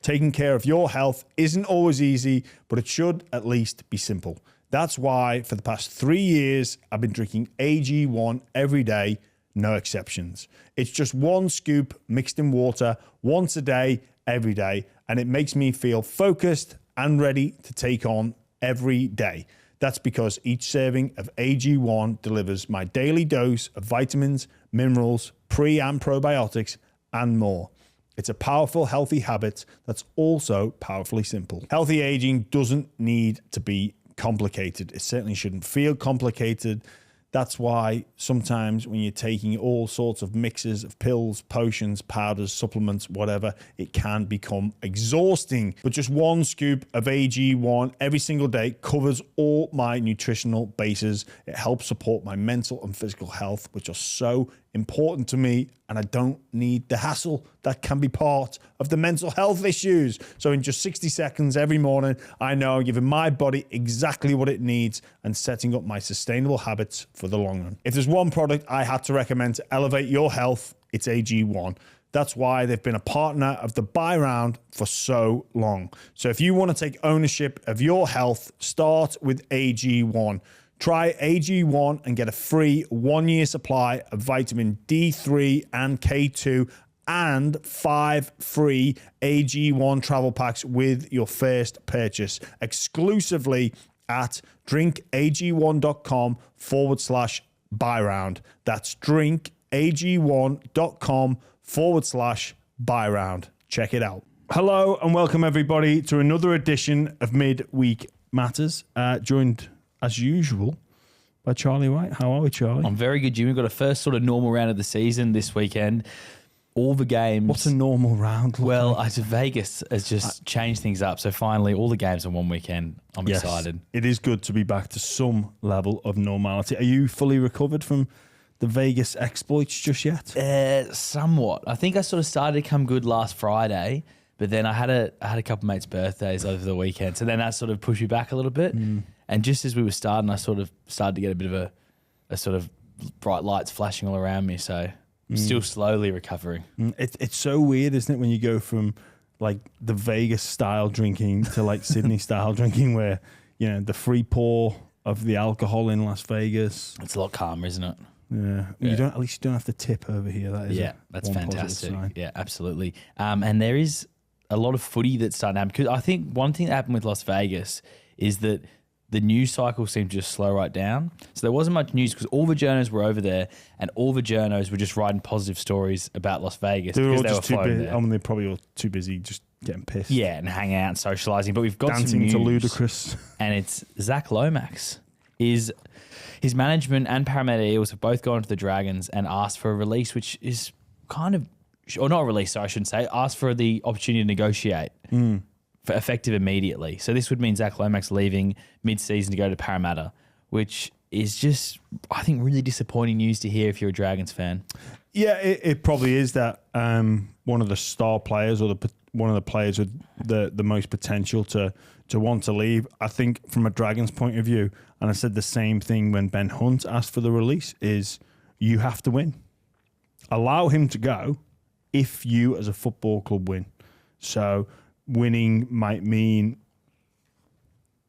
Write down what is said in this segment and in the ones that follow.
Taking care of your health isn't always easy, but it should at least be simple. That's why for the past 3 years, I've been drinking AG1 every day, no exceptions. It's just one scoop mixed in water once a day, every day, and it makes me feel focused and ready to take on every day. That's because each serving of AG1 delivers my daily dose of vitamins, minerals, pre- and probiotics, and more. It's a powerful, healthy habit that's also powerfully simple. Healthy aging doesn't need to be complicated. It certainly shouldn't feel complicated. That's why sometimes when you're taking all sorts of mixes of pills, potions, powders, supplements, whatever, it can become exhausting. But just one scoop of AG1 every single day covers all my nutritional bases. It helps support my mental and physical health, which are so important to me, and I don't need the hassle that can be part of the mental health issues. So in just 60 seconds every morning, I know I'm giving my body exactly what it needs and setting up my sustainable habits for the long run. If there's one product I had to recommend to elevate your health, it's AG1. That's why they've been a partner of the Buy Round for so long. So if you want to take ownership of your health, start with AG1. Try AG1 and get a free 1-year supply of vitamin D3 and K2 and 5 free AG1 travel packs with your first purchase exclusively at drinkag1.com/buyround. That's drinkag1.com/buyround. Check it out. Hello and welcome everybody to another edition of Midweek Matters, joined as usual by Charlie White. How are we, Charlie? I'm very good, Jimmy. We've got a first sort of normal round of the season this weekend. All the games. What's a normal round? Well, Vegas has just changed things up. So finally, all the games on one weekend. I'm excited. It is good to be back to some level of normality. Are you fully recovered from the Vegas exploits just yet? Somewhat. I think I sort of started to come good last Friday, but then I had a couple of mates' birthdays over the weekend. So then that sort of pushed me back a little bit. And just as we were starting, I sort of started to get a bit of a sort of bright lights flashing all around me. So I'm still slowly recovering. It's so weird, isn't it, when you go from like the Vegas style drinking to like Sydney style drinking, where, you know, the free pour of the alcohol in Las Vegas. It's a lot calmer, isn't it? Yeah. At least you don't have to tip over here. That is that's fantastic. Yeah, absolutely. And there is a lot of footy that's starting to happen, because I think one thing that happened with Las Vegas is that the news cycle seemed to just slow right down. So there wasn't much news because all the journos were over there and all the journos were just writing positive stories about Las Vegas. They were all just too busy. They're probably all too busy just getting pissed. Yeah, and hanging out and socialising. But we've got dancing some news, to Ludacris. And it's Zac Lomax. His management and Parramatta Eels have both gone to the Dragons and asked for a release, which is kind of, or not a release, sorry, I shouldn't say, asked for the opportunity to negotiate. For effective immediately. So this would mean Zac Lomax leaving mid-season to go to Parramatta, which is just, I think, really disappointing news to hear if you're a Dragons fan. Yeah, it probably is that one of the star players or one of the players with the most potential to want to leave. I think from a Dragons point of view, and I said the same thing when Ben Hunt asked for the release, is you have to win. Allow him to go if you as a football club win. So winning might mean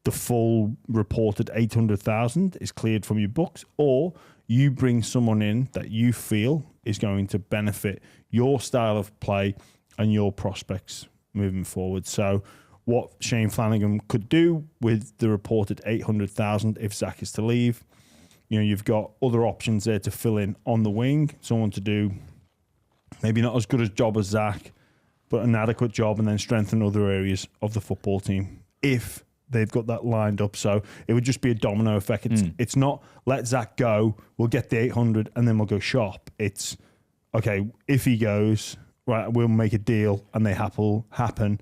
the full reported 800,000 is cleared from your books, or you bring someone in that you feel is going to benefit your style of play and your prospects moving forward. So what Shane Flanagan could do with the reported 800,000 if Zac is to leave, you know, you've got other options there to fill in on the wing, someone to do maybe not as good a job as Zac, but an adequate job, and then strengthen other areas of the football team if they've got that lined up. So it would just be a domino effect. It's not let Zac go, we'll get the 800 and then we'll go shop. It's, okay, if he goes, right, we'll make a deal and they happen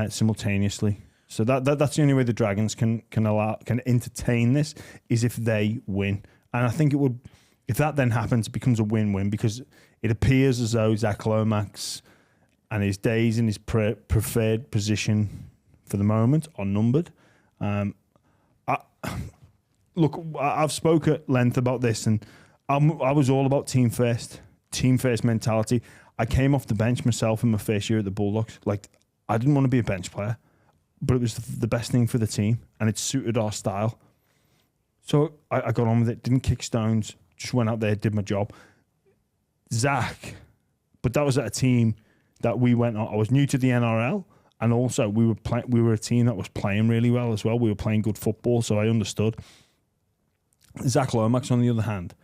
simultaneously. So that's the only way the Dragons can entertain this, is if they win. And I think it would, if that then happens, it becomes a win-win, because it appears as though Zac Lomax and his days in his preferred position for the moment are numbered. I've spoke at length about this, and I was all about team first mentality. I came off the bench myself in my first year at the Bulldogs. Like, I didn't want to be a bench player, but it was the best thing for the team, and it suited our style. So I got on with it, didn't kick stones, just went out there, did my job. Zac, but that was at a team that we went on. I was new to the NRL, and also we were a team that was playing really well as well. We were playing good football, so I understood. Zac Lomax, on the other hand,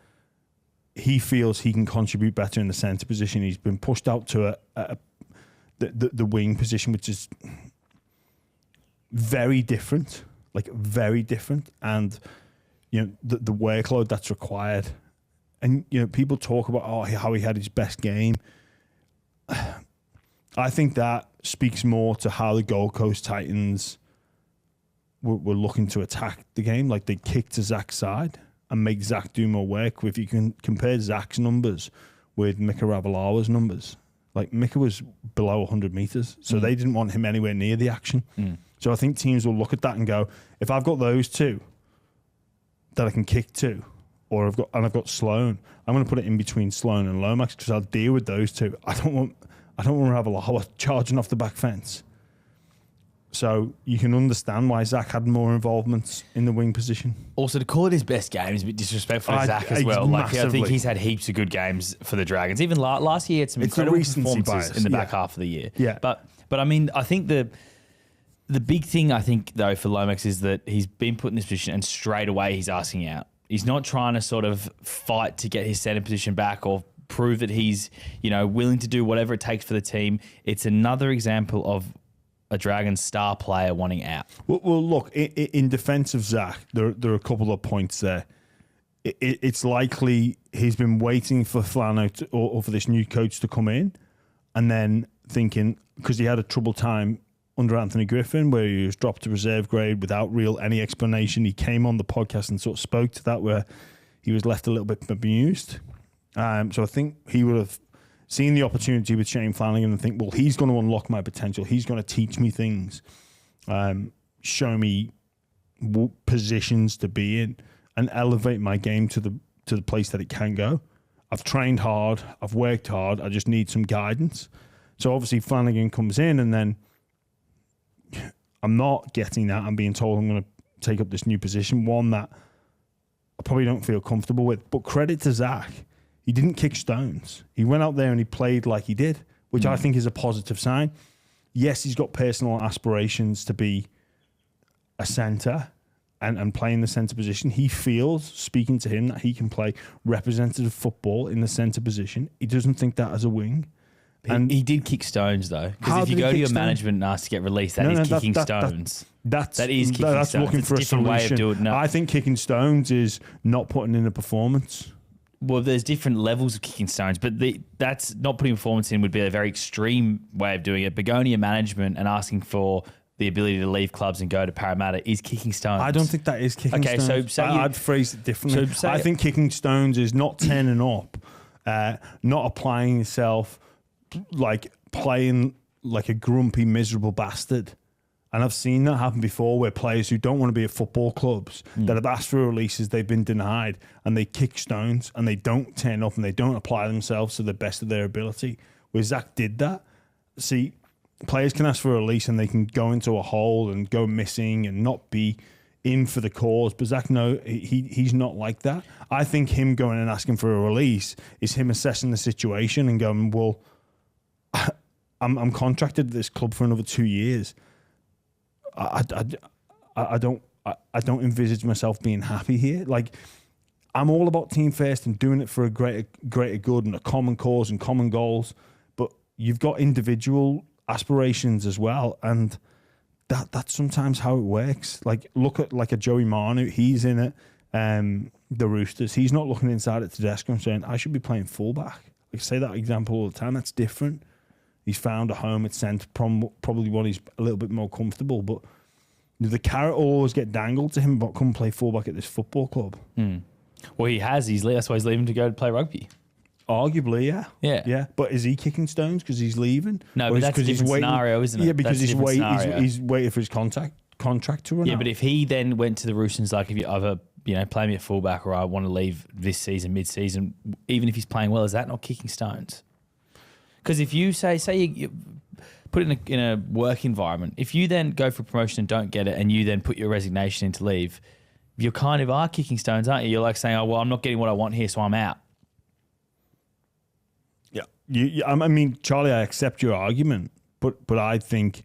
he feels he can contribute better in the centre position. He's been pushed out to the wing position, which is very different, and the workload that's required. And people talk about how he had his best game. I think that speaks more to how the Gold Coast Titans were looking to attack the game. Like, they kicked to Zac's side and make Zac do more work. If you can compare Zac's numbers with Mika Ravalawa's numbers, like, Mika was below 100 metres, so they didn't want him anywhere near the action. So I think teams will look at that and go, if I've got those two that I can kick to, or I've got Sloan, I'm going to put it in between Sloan and Lomax because I'll deal with those two. I don't want Ravalawa charging off the back fence. So you can understand why Zac had more involvement in the wing position. Also, to call it his best game is a bit disrespectful to Zac as well. Like, I think he's had heaps of good games for the Dragons. Even last year, he had some incredible performances in the back half of the year. Yeah. But I mean, I think the big thing, I think, though, for Lomax is that he's been put in this position and straight away he's asking out. He's not trying to sort of fight to get his centre position back or prove that he's, willing to do whatever it takes for the team. It's another example of a Dragons star player wanting out. Well, look, in defence of Zac, there are a couple of points there. It's likely he's been waiting for Flano or for this new coach to come in, and then thinking, because he had a troubled time under Anthony Griffin, where he was dropped to reserve grade without any explanation. He came on the podcast and sort of spoke to that, where he was left a little bit bemused. So I think he would have seen the opportunity with Shane Flanagan and think, well, he's going to unlock my potential. He's going to teach me things, show me positions to be in, and elevate my game to the place that it can go. I've trained hard. I've worked hard. I just need some guidance. So obviously Flanagan comes in, and then I'm not getting that. I'm being told I'm going to take up this new position, one that I probably don't feel comfortable with. But credit to Zac. He didn't kick stones. He went out there and he played like he did, which I think is a positive sign. Yes, he's got personal aspirations to be a centre and play in the centre position. He feels, speaking to him, that he can play representative football in the centre position. He doesn't think that as a wing. And he did kick stones, though. Because if you go to your management and ask to get released, that is kicking stones. That is kicking stones. That's looking for a different way of doing it. No. I think kicking stones is not putting in a performance. Well, there's different levels of kicking stones, but that's not putting performance in would be a very extreme way of doing it. But going to your management and asking for the ability to leave clubs and go to Parramatta is kicking stones. I don't think that is kicking stones. Okay, so I'd phrase it differently. I think kicking stones is not turning up, not applying yourself, like playing like a grumpy, miserable bastard. And I've seen that happen before, where players who don't want to be at football clubs that have asked for releases, they've been denied, and they kick stones and they don't turn up and they don't apply themselves to the best of their ability. Where Zac did that. See, players can ask for a release and they can go into a hole and go missing and not be in for the cause. But Zac, no, he's not like that. I think him going and asking for a release is him assessing the situation and going, well, I'm contracted to this club for another 2 years. I don't envisage myself being happy here. Like, I'm all about team first and doing it for a greater good and a common cause and common goals. But you've got individual aspirations as well, and that's sometimes how it works. Like, look at like a Joey Manu. He's in it. The Roosters. He's not looking inside at Tedesco and saying, I should be playing fullback. I say that example all the time. That's different. He's found a home at centre, probably one he's a little bit more comfortable. But the carrot will always get dangled to him about come play fullback at this football club. Well, he has. That's why he's leaving to go to play rugby. Arguably, yeah. Yeah. But is he kicking stones because he's leaving? No, but that's a different scenario, isn't it? Yeah, because he's waiting for his contract to run out. But if he then went to the Roosters, like, if you either play me at fullback or I want to leave this season, mid-season, even if he's playing well, is that not kicking stones? Because if you say you put it in a work environment. If you then go for promotion and don't get it, and you then put your resignation in to leave, you kind of are kicking stones, aren't you? You're like saying, "Oh well, I'm not getting what I want here, so I'm out." Yeah, I mean, Charlie, I accept your argument, but I think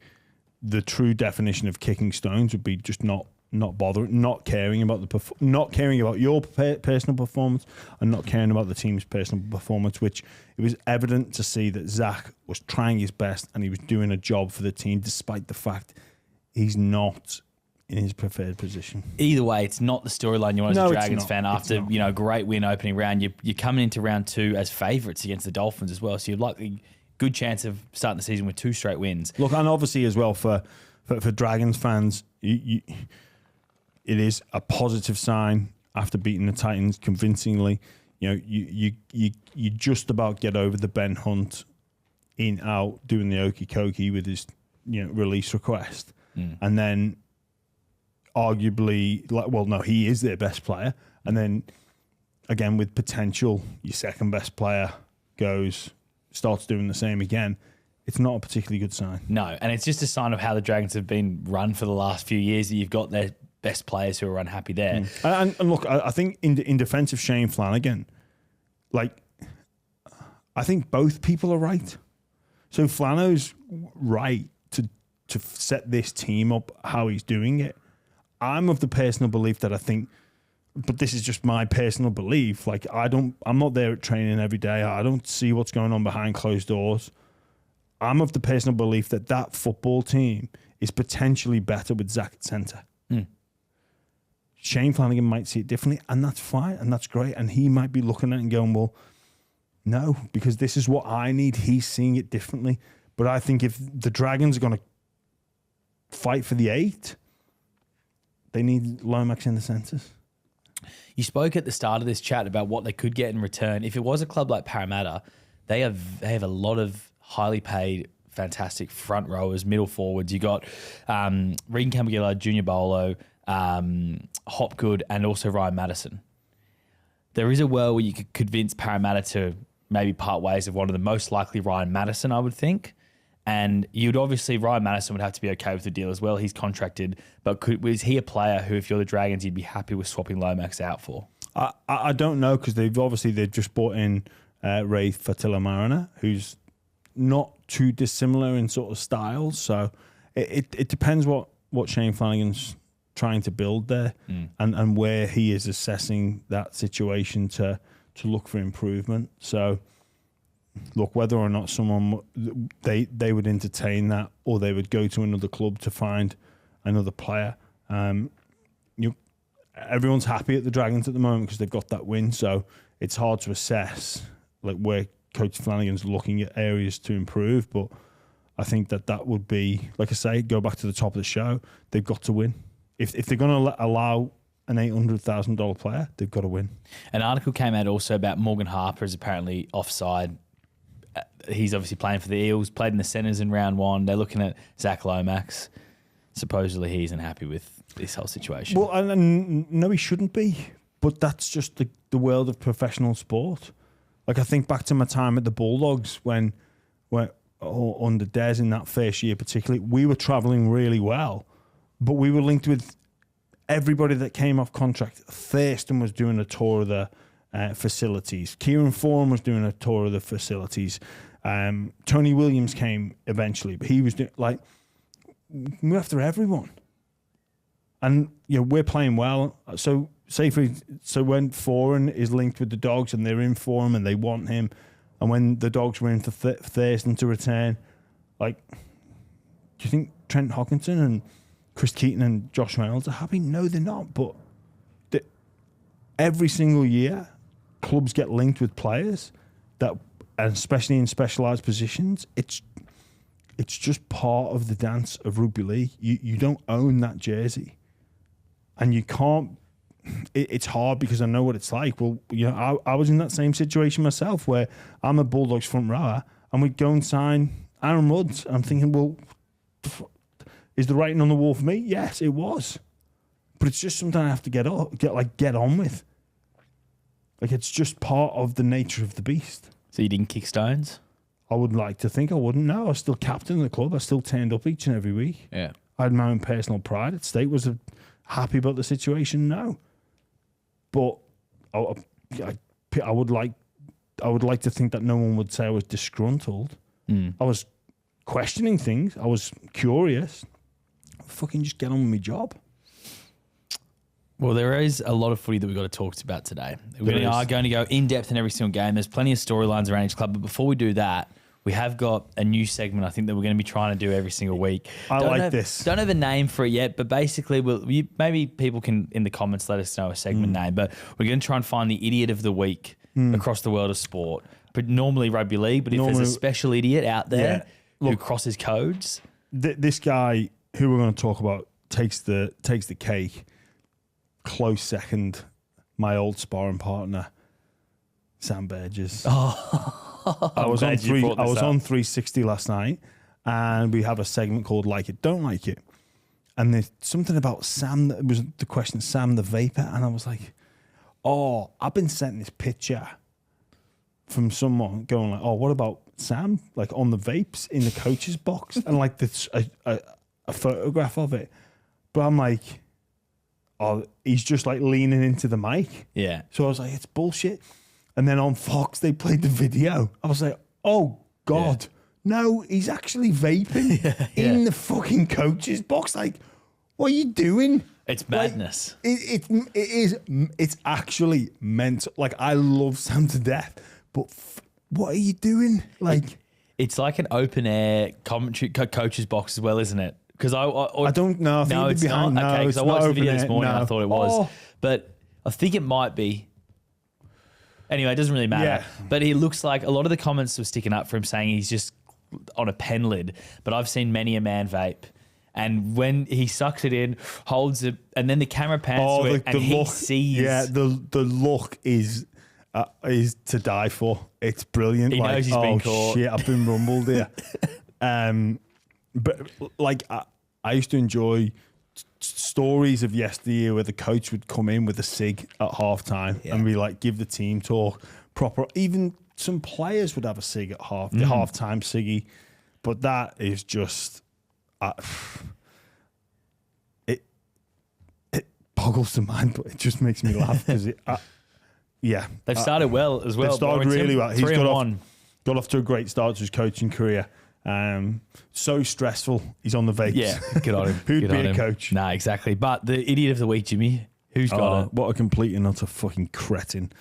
the true definition of kicking stones would be just not bothering, not caring about not caring about your personal performance, and not caring about the team's personal performance. Which it was evident to see that Zac was trying his best and he was doing a job for the team, despite the fact he's not in his preferred position. Either way, it's not the storyline you want as a Dragons fan. After a great win opening round, you're coming into round 2 as favourites against the Dolphins as well. So you're likely good chance of starting the season with 2 straight wins. Look, and obviously as well for Dragons fans, it is a positive sign after beating the Titans convincingly. You know, you just about get over the Ben Hunt in out doing the okey cokey with his release request, and then arguably, he is their best player, and then again with potential, your second best player starts doing the same again. It's not a particularly good sign. No, and it's just a sign of how the Dragons have been run for the last few years, that you've got their best players who are unhappy there. And look, I think in defense of Shane Flanagan, I think both people are right. So Flano's right to set this team up how he's doing it. I'm of the personal belief that I think, but this is just my personal belief. I'm not there at training every day. I don't see what's going on behind closed doors. I'm of the personal belief that football team is potentially better with Zac at centre. Shane Flanagan might see it differently, and that's fine, and that's great. And he might be looking at it and going, well, no, because this is what I need. He's seeing it differently. But I think if the Dragons are going to fight for the 8, they need Lomax in the centres. You spoke at the start of this chat about what they could get in return. If it was a club like Parramatta, they have a lot of highly paid, fantastic front rowers, middle forwards. You got Regan Camagilla, Junior Bolo, Hopgood, and also Ryan Madison. There is a world where you could convince Parramatta to maybe part ways of one of the most likely Ryan Madison, I would think. And Ryan Madison would have to be okay with the deal as well. He's contracted, but was he a player who, if you're the Dragons, you'd be happy with swapping Lomax out for? I don't know, because they've just brought in Ray Fatila-Mariner, who's not too dissimilar in sort of styles. So it depends what Shane Flanagan's trying to build there, and where he is assessing that situation to look for improvement. So look, whether or not someone they would entertain that, or they would go to another club to find another player. Everyone's happy at the Dragons at the moment because they've got that win. So it's hard to assess where Coach Flanagan's looking at areas to improve. But I think that would be, like I say, go back to the top of the show. They've got to win. If they're going to allow an $800,000 player, they've got to win. An article came out also about Morgan Harper is apparently offside. He's obviously playing for the Eels, played in the centres in round 1. They're looking at Zac Lomax. Supposedly he isn't happy with this whole situation. Well, and no, he shouldn't be. But that's just the world of professional sport. I think back to my time at the Bulldogs when under Des in that first year particularly, we were travelling really well, but we were linked with everybody that came off contract. Thurston was doing a tour of the facilities. Kieran Foran was doing a tour of the facilities. Tony Williams came eventually, but he was doing we're after everyone. And we're playing well. So when Foran is linked with the Dogs and they're in for him and they want him, and when the Dogs were in for Thurston to return, do you think Trent Hockinson and Chris Keaton and Josh Reynolds are happy? No, they're not. But every single year, clubs get linked with players and especially in specialised positions. It's just part of the dance of rugby league. You don't own that jersey, and you can't. It's hard because I know what it's like. Well, I was in that same situation myself where I'm a Bulldogs front rower, and we'd go and sign Aaron Rudds. I'm thinking, well, is the writing on the wall for me? Yes, it was, but it's just something I have to get on with. It's just part of the nature of the beast. So you didn't kick stones? I would like to think I wouldn't. No, I was still captain of the club. I still turned up each and every week. Yeah. I had my own personal pride at stake. Was I happy about the situation? No. But I would like to think that no one would say I was disgruntled. I was questioning things. I was curious. Fucking just get on with my job. Well, there is a lot of footy that we've got to talk about today. We are going to go in depth in every single game. There's plenty of storylines around each club. But before we do that, we have got a new segment I think that we're going to be trying to do every single week. This. Don't have a name for it yet, but basically, maybe people can, in the comments, let us know a segment name. But we're going to try and find the idiot of the week across the world of sport. But normally rugby league, but if there's a special idiot out there who crosses codes. This guy who we're going to talk about takes the cake. Close second, my old sparring partner, Sam Burgess. I was on 360 last night, and we have a segment called "Like It, Don't Like It," and there's something about Sam. It was the question, Sam the Vapor, and I was like, "Oh, I've been sent this picture from someone going like, oh, what about Sam? Like on the vapes in the coach's box, and like this a photograph of it." But I'm like, oh, he's just like leaning into the mic. Yeah. So I was like, it's bullshit. And then on Fox, they played the video. I was like, oh, God. No, he's actually vaping in the fucking coach's box. Like, what are you doing? It's madness. Like, it's actually mental. Like, I love Sam to death. But what are you doing? Like, it's like an open air commentary coach's box as well, isn't it? Because I don't know. I think no, it's behind, not. Okay, because I watched the video this morning and I thought it was. Oh. But I think it might be. Anyway, it doesn't really matter. Yeah. But he looks like a lot of the comments were sticking up for him saying he's just on a pen lid. But I've seen many a man vape. And when he sucks it in, holds it, and then the camera pans to it, and he sees. Yeah, the look is to die for. It's brilliant. He knows he's been caught. Shit, I've been rumbled here. But like I used to enjoy stories of yesteryear where the coach would come in with a cig at halftime and we like give the team talk proper. Even some players would have a cig at the halftime ciggy, but that is just it boggles the mind, but it just makes me laugh because they've started well as well. They started really well. He's got off to a great start to his coaching career. So stressful. He's on the vapes. Yeah, good on him. Who'd be a coach? Nah, exactly. But the idiot of the week, Jimmy, who's got it? What a complete and utter fucking cretin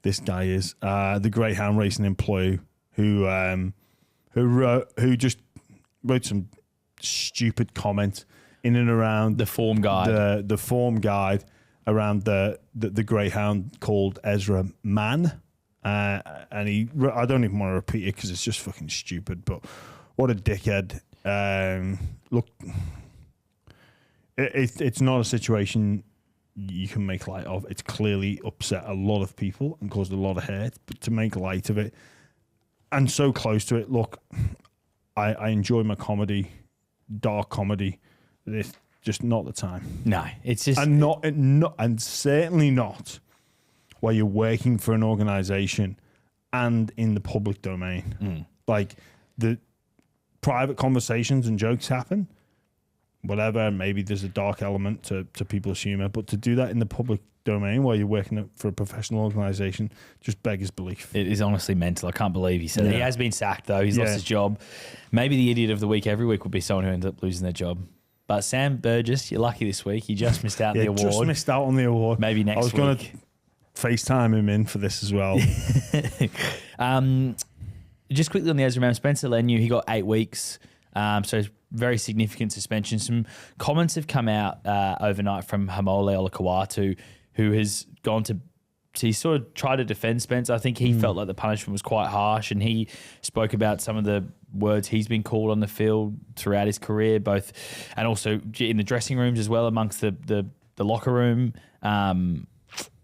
this guy is. The Greyhound racing employee who just wrote some stupid comment in and around the form guide. The form guide around the Greyhound called Ezra Mann. And I don't even want to repeat it because it's just fucking stupid, but what a dickhead. Look, it's not a situation you can make light of. It's clearly upset a lot of people and caused a lot of hurt, but to make light of it and so close to it, look, I enjoy my comedy, dark comedy. It's just not the time. No, it's just... And certainly not while you're working for an organisation and in the public domain. Like, the private conversations and jokes happen, whatever, maybe there's a dark element to people's humour, but to do that in the public domain while you're working for a professional organisation just beggars belief. It is honestly mental. I can't believe he said it. He has been sacked, though. He's lost his job. Maybe the idiot of the week every week would be someone who ends up losing their job. But Sam Burgess, you're lucky this week. You just missed out on the award. Just missed out on the award. Maybe next week. I was going to FaceTime him in for this as well. Just quickly on the Ezra Man, Spencer Leniu, he got 8 weeks. So very significant suspension. Some comments have come out overnight from Hamole Olakau'atu, who has gone to he sort of tried to defend Spence. I think he felt like the punishment was quite harsh, and he spoke about some of the words he's been called on the field throughout his career, both and also in the dressing rooms as well, amongst the locker room.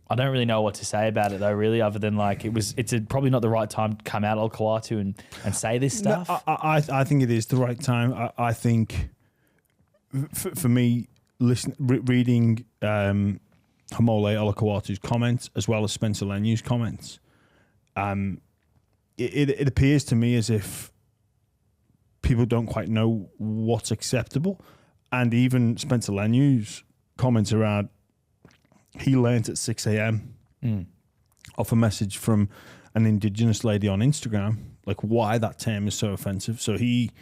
I don't really know what to say about it though, really, other than like it's probably not the right time to come out Olakau'atu and say this stuff. No, I think it is the right time. I think for me, reading Hamole Olakau'atu's comments as well as Spencer Leniu's comments, it appears to me as if people don't quite know what's acceptable. And even Spencer Leniu's comments around, he learnt at 6 a.m. Off a message from an Indigenous lady on Instagram, like why that term is so offensive. So he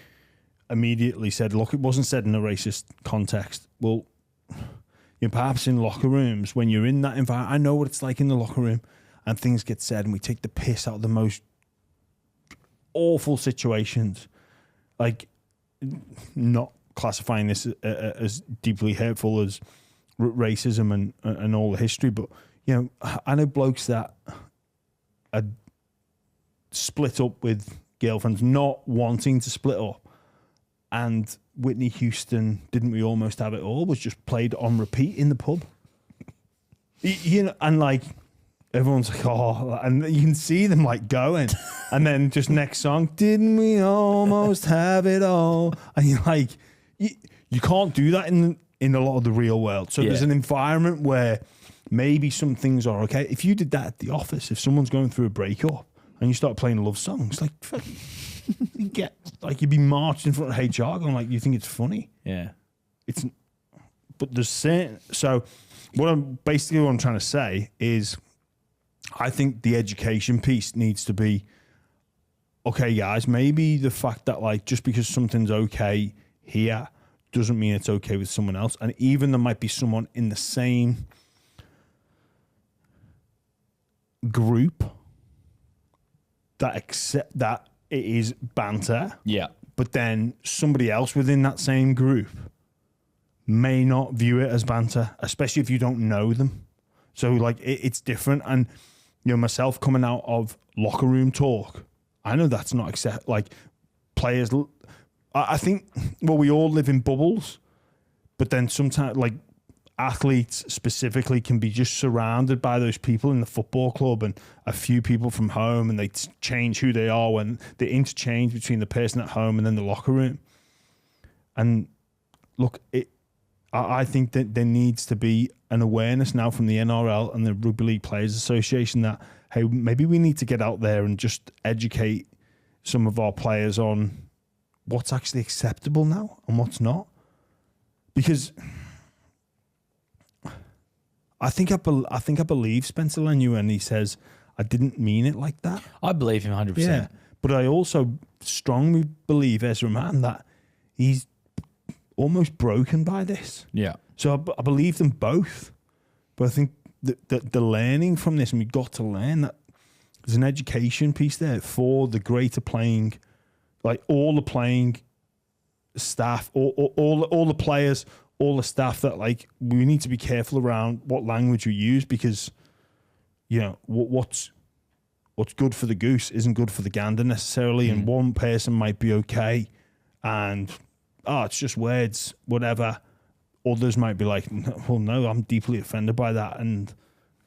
immediately said, look, it wasn't said in a racist context. Well, perhaps in locker rooms, when you're in that environment, I know what it's like in the locker room, and things get said and we take the piss out of the most awful situations. Like, not classifying this as deeply hurtful as racism and all the history, but I know blokes that are split up with girlfriends, not wanting to split up, and Whitney Houston, Didn't We Almost Have It All, was just played on repeat in the pub. And like everyone's like, oh, and you can see them like going, and then just next song, Didn't We Almost Have It All? And you're like, you can't do that in a lot of the real world. So there's an environment where maybe some things are okay. If you did that at the office, if someone's going through a breakup and you start playing love songs, like you'd be marched in front of HR going like, you think it's funny? Yeah. But there's certain, so what I'm trying to say is, I think the education piece needs to be, okay, guys, maybe the fact that like, just because something's okay here doesn't mean it's okay with someone else. And even there might be someone in the same group that accept that it is banter. Yeah. But then somebody else within that same group may not view it as banter, especially if you don't know them. So like it's different. And myself coming out of locker room talk, I know that's not like players. I think, well, we all live in bubbles, but then sometimes like athletes specifically can be just surrounded by those people in the football club and a few people from home, and they change who they are when they interchange between the person at home and then the locker room. And look, I think that there needs to be an awareness now from the NRL and the Rugby League Players Association that, hey, maybe we need to get out there and just educate some of our players on what's actually acceptable now and what's not. Because I think I believe Spencer Leniu when he says, I didn't mean it like that. I believe him 100%. Yeah, but I also strongly believe Ezra Mann that he's almost broken by this. Yeah. So I believe them both. But I think the learning from this, and we've got to learn that there's an education piece there for the greater playing, like all the playing staff, all the players, all the staff, that like we need to be careful around what language we use, because what's good for the goose isn't good for the gander necessarily. And one person might be okay and it's just words, whatever. Others might be like, well, no, I'm deeply offended by that, and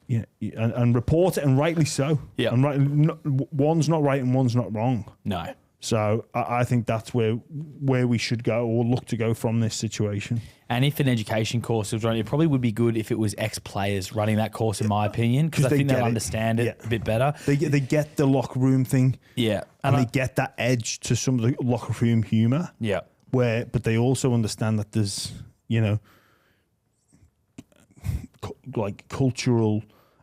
and report it, and rightly so. Yeah, and one's not right and one's not wrong. No. So I think that's where we should go, or look to go from this situation. And if an education course was running, it probably would be good if it was ex-players running that course, in my opinion, because I think they'll understand it a bit better. They get the locker room thing. Yeah. And they get that edge to some of the locker room humour. Yeah. But they also understand that there's, like cultural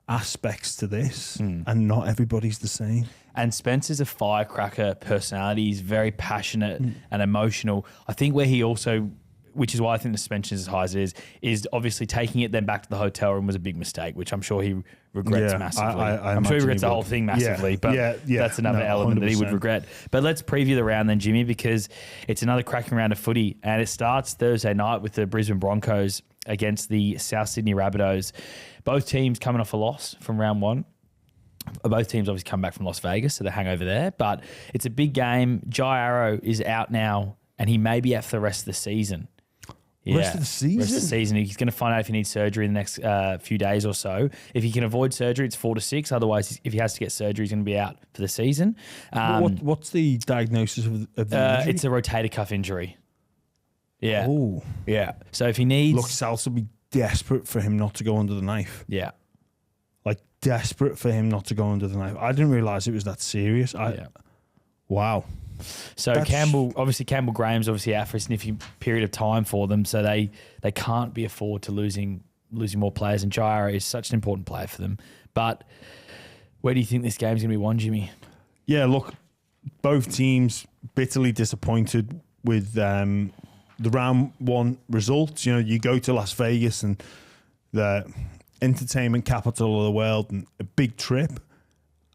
aspects to this, and not everybody's the same. And Spencer's a firecracker personality. He's very passionate and emotional. I think where he also, which is why I think the suspension is as high as it is obviously taking it then back to the hotel room was a big mistake, which I'm sure he regrets massively. I'm sure he regrets the whole thing massively, but that's another element 100%. That he would regret. But let's preview the round then, Jimmy, because it's another cracking round of footy, and it starts Thursday night with the Brisbane Broncos against the South Sydney Rabbitohs. Both teams coming off a loss from round one. Both teams obviously come back from Las Vegas, so they hang over there. But it's a big game. Jai Arrow is out now, and he may be out for the rest of the season. Yeah, rest of the season? Rest of the season. He's going to find out if he needs surgery in the next few days or so. If he can avoid surgery, it's 4 to 6. Otherwise, if he has to get surgery, he's going to be out for the season. What's the diagnosis of the injury? It's a rotator cuff injury. Yeah. Oh. Yeah. So if he needs... Look, South will be desperate for him not to go under the knife. Yeah. Like, desperate for him not to go under the knife. I didn't realise it was that serious. Wow. So Campbell Graham's obviously out for a significant period of time for them, so they can't be afford to losing more players, and Jaira is such an important player for them. But where do you think this game's going to be won, Jimmy? Yeah, look, both teams bitterly disappointed with the round one results. You know, you go to Las Vegas and the entertainment capital of the world and a big trip,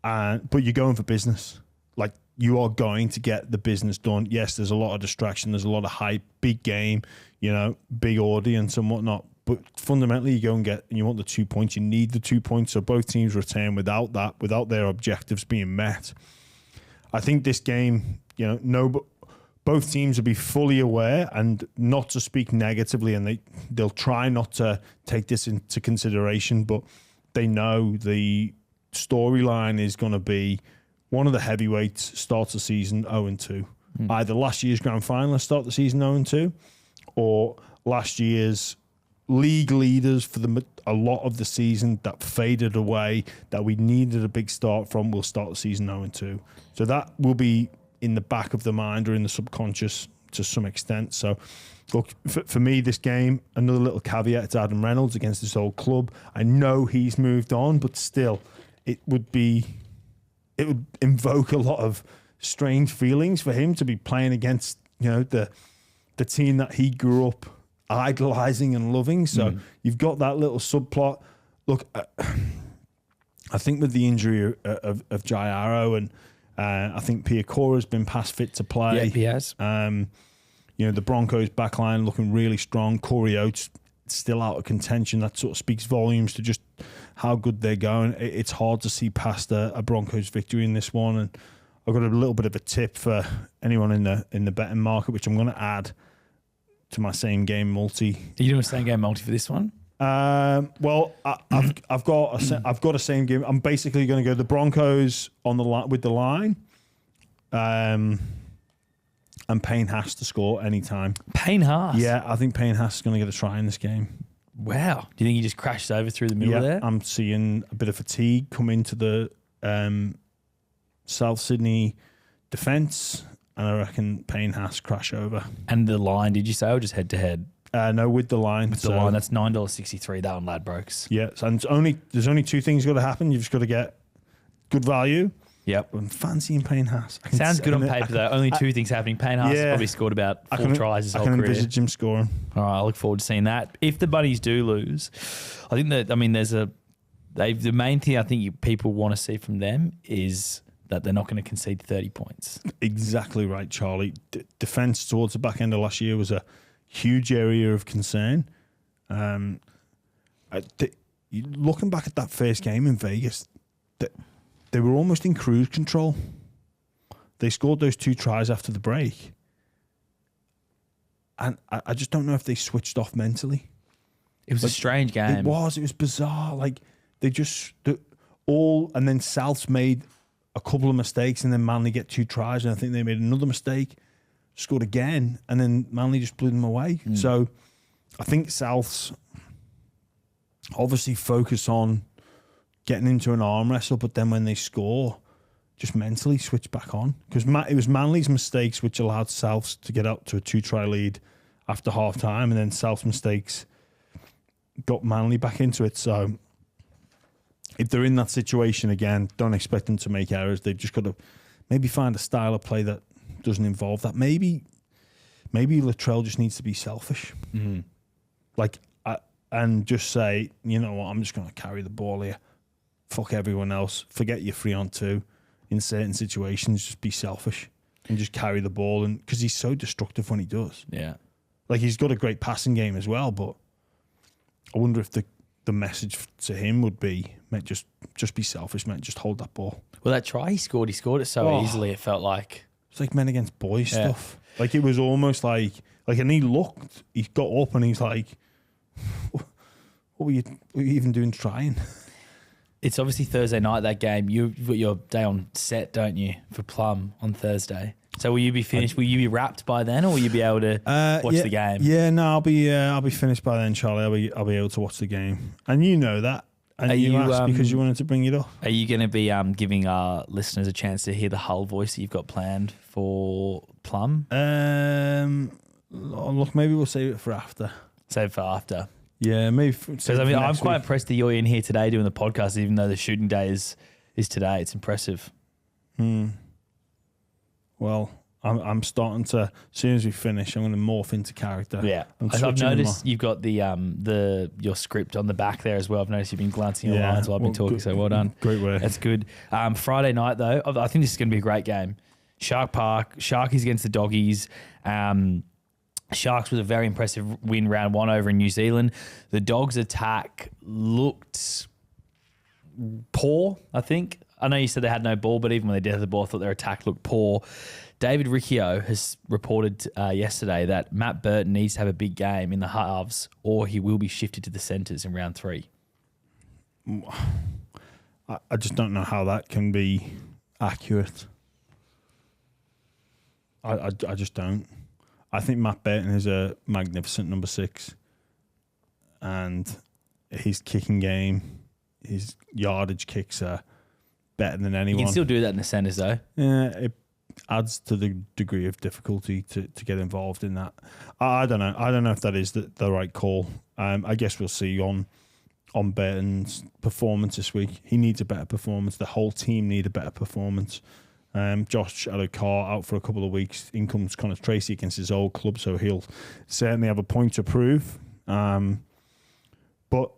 but you're going for business. Like, you are going to get the business done. Yes, there's a lot of distraction. There's a lot of hype, big game, you know, big audience and whatnot. But fundamentally, you go and you want the 2 points. You need the 2 points. So both teams return without their objectives being met. I think this game, you know, both teams will be fully aware and not to speak negatively, and they'll try not to take this into consideration, but they know the storyline is going to be one of the heavyweights starts the season 0-2. Either last year's grand finalists start the season 0-2, or last year's league leaders for a lot of the season that faded away, that we needed a big start from, will start the season 0-2. So that will be in the back of the mind or in the subconscious to some extent. So, look, for me, this game, another little caveat, it's Adam Reynolds against this old club. I know he's moved on, but still, it would invoke a lot of strange feelings for him to be playing against, you know, the team that he grew up idolizing and loving. So you've got that little subplot. Look, I think with the injury of Jairo, and I think Piacora's been past fit to play. Yeah, he has. You know, the Broncos backline looking really strong. Corey Oates still out of contention. That sort of speaks volumes to just how good they're going. It's hard to see past a Broncos victory in this one. And I've got a little bit of a tip for anyone in the betting market, which I'm going to add to my same game multi. Are you doing a same game multi for this one? Well, I've got a same game. I'm basically going to go the Broncos on the with the line, and Payne Haas to score anytime. Payne Haas? Yeah, I think Payne Haas is going to get a try in this game. Wow. Do you think he just crashes over through the middle there? I'm seeing a bit of fatigue come into the South Sydney defence, and I reckon Payne Haas crash over. And the line, did you say, or just head to head? No, with the line. With the line, that's $9.63. That on Ladbrokes. Yeah, and there's only two things got to happen. You've just got to get good value. Yep. I'm fancying Payne Haas. Sounds good on paper, though. Only two things happening. Payne Haas has probably scored about 4 tries his whole career. I can envisage him scoring. All right, I look forward to seeing that. If the Bunnies do lose, I think that, the main thing I think people want to see from them is that they're not going to concede 30 points. Exactly right, Charlie. Defence towards the back end of last year was a huge area of concern. Looking back at that first game in Vegas, they were almost in cruise control. They scored those 2 tries after the break. And I just don't know if they switched off mentally. It was a strange game. It was bizarre. Like, they just and then Souths made a couple of mistakes, and then Manly get 2 tries, and I think they made another mistake, scored again, and then Manly just blew them away. So I think Souths obviously focus on getting into an arm wrestle, but then when they score, just mentally switch back on. Because it was Manly's mistakes which allowed Souths to get up to a 2-try lead after half time, and then South's mistakes got Manly back into it. So if they're in that situation again, don't expect them to make errors. They've just got to maybe find a style of play that doesn't involve that. Maybe Latrell just needs to be selfish. And just say, you know what, I'm just going to carry the ball here. Fuck everyone else. Forget your 3-on-2 in certain situations. Just be selfish and just carry the ball. And because he's so destructive when he does. Yeah. Like, he's got a great passing game as well, but I wonder if the message to him would be, mate, just be selfish, mate. Just hold that ball. Well, that try he scored it so easily. It felt like it's like men against boys stuff. Like, it was almost like, and he looked, he got up and he's like, what were you even doing trying? It's obviously Thursday night, that game. You've got your day on set, don't you, for Plum on Thursday? So will you be finished? Will you be wrapped by then, or will you be able to watch the game? Yeah, no, I'll be finished by then, Charlie. I'll be able to watch the game, and you know that. And Are you you, asked because you wanted to bring it up. Are you going to be giving our listeners a chance to hear the Hull voice that you've got planned for Plum? Look, maybe we'll save it for after. Save for after. Yeah, maybe. Because I'm quite impressed that you're in here today doing the podcast, even though the shooting day is today. It's impressive. Well, I'm starting to. As soon as we finish, I'm going to morph into character. Yeah, I've noticed you've got your script on the back there as well. I've noticed you've been glancing at lines while I've been talking. Good, so well done. Great work. That's good. Friday night though, I think this is going to be a great game. Shark Park, Sharkies against the Doggies. Sharks was a very impressive win round 1 over in New Zealand. The Dogs' attack looked poor, I think. I know you said they had no ball, but even when they did have the ball, I thought their attack looked poor. David Riccio has reported yesterday that Matt Burton needs to have a big game in the halves or he will be shifted to the centres in round 3. I just don't know how that can be accurate. I just don't. I think Matt Burton is a magnificent number 6, and his kicking game, his yardage kicks are better than anyone. You can still do that in the centres though. Yeah, it adds to the degree of difficulty to get involved in that. I don't know. I don't know if that is the right call. I guess we'll see on Burton's performance this week. He needs a better performance. The whole team need a better performance. Josh Adokar out for a couple of weeks. In comes Connor Tracy against his old club, so he'll certainly have a point to prove. But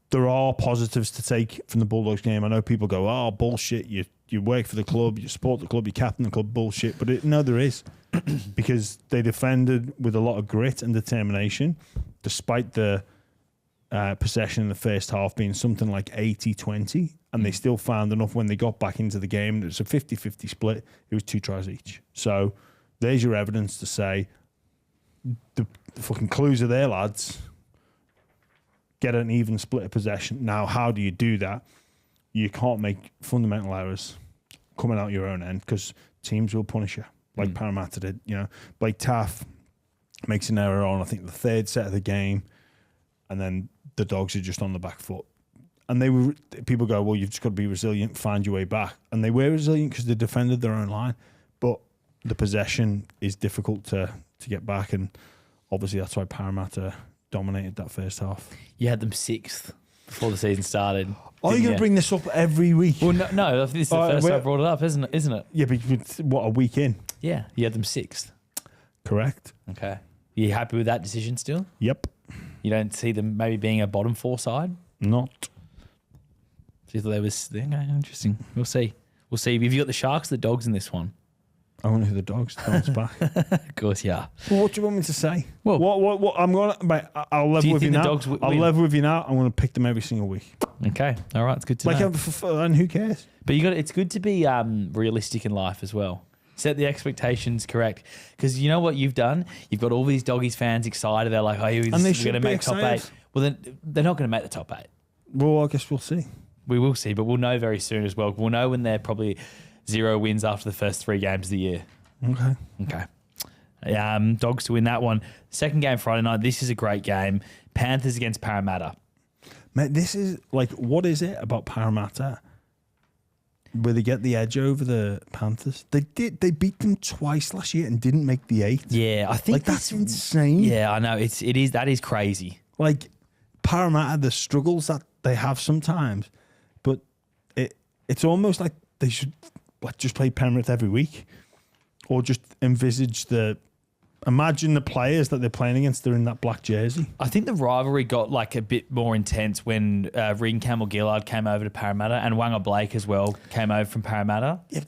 there are positives to take from the Bulldogs game. I know people go, "Oh, bullshit! You work for the club, you support the club, you captain the club, bullshit." But no, there is, because they defended with a lot of grit and determination, despite the possession in the first half being something like 80-20. And they still found enough when they got back into the game. It was a 50-50 split. It was 2 tries each. So there's your evidence to say the fucking clues are there, lads. Get an even split of possession. Now, how do you do that? You can't make fundamental errors coming out your own end because teams will punish you, like Parramatta did. Blake Taff makes an error on, I think, the 3rd set of the game, and then the Dogs are just on the back foot. And people go, well, you've just got to be resilient, find your way back. And they were resilient because they defended their own line. But the possession is difficult to get back. And obviously that's why Parramatta dominated that first half. You had them 6th before the season started. Are you going to bring this up every week? Well, no, this is the first time I brought it up, isn't it? Yeah, but what, a week in? Yeah, you had them 6th. Correct. Okay. Are you happy with that decision still? Yep. You don't see them maybe being a bottom 4 side? Not. So you thought they was interesting. We'll see. Have you got the Sharks or the Dogs in this one? I wonder who the Dogs bounce back. Of course, yeah. Well, what do you want me to say? Well, what I'm going to... Mate, I'll level with you now. I'll level with you now. I'm going to pick them every single week. Okay. All right. It's good to know. And who cares? But it's good to be realistic in life as well. Set the expectations correct. Because you know what you've done? You've got all these Doggies fans excited. They're like, we're going to make top 8. Well, then they're not going to make the top 8. Well, I guess we'll see. We will see, but we'll know very soon as well. We'll know when they're probably 0 wins after the first 3 games of the year. Okay. Dogs to win that one. Second game Friday night. This is a great game. Panthers against Parramatta. Mate, this is like, what is it about Parramatta where they get the edge over the Panthers? They beat them twice last year and didn't make the 8. Yeah, I think that's insane. Yeah, I know. That is crazy. Like Parramatta, the struggles that they have sometimes, but it's almost like they should just play Penrith every week, or just imagine the players that they're playing against. They're in that black jersey. I think the rivalry got like a bit more intense when Regan Campbell-Gillard came over to Parramatta, and Wanga Blake as well came over from Parramatta. Yeah,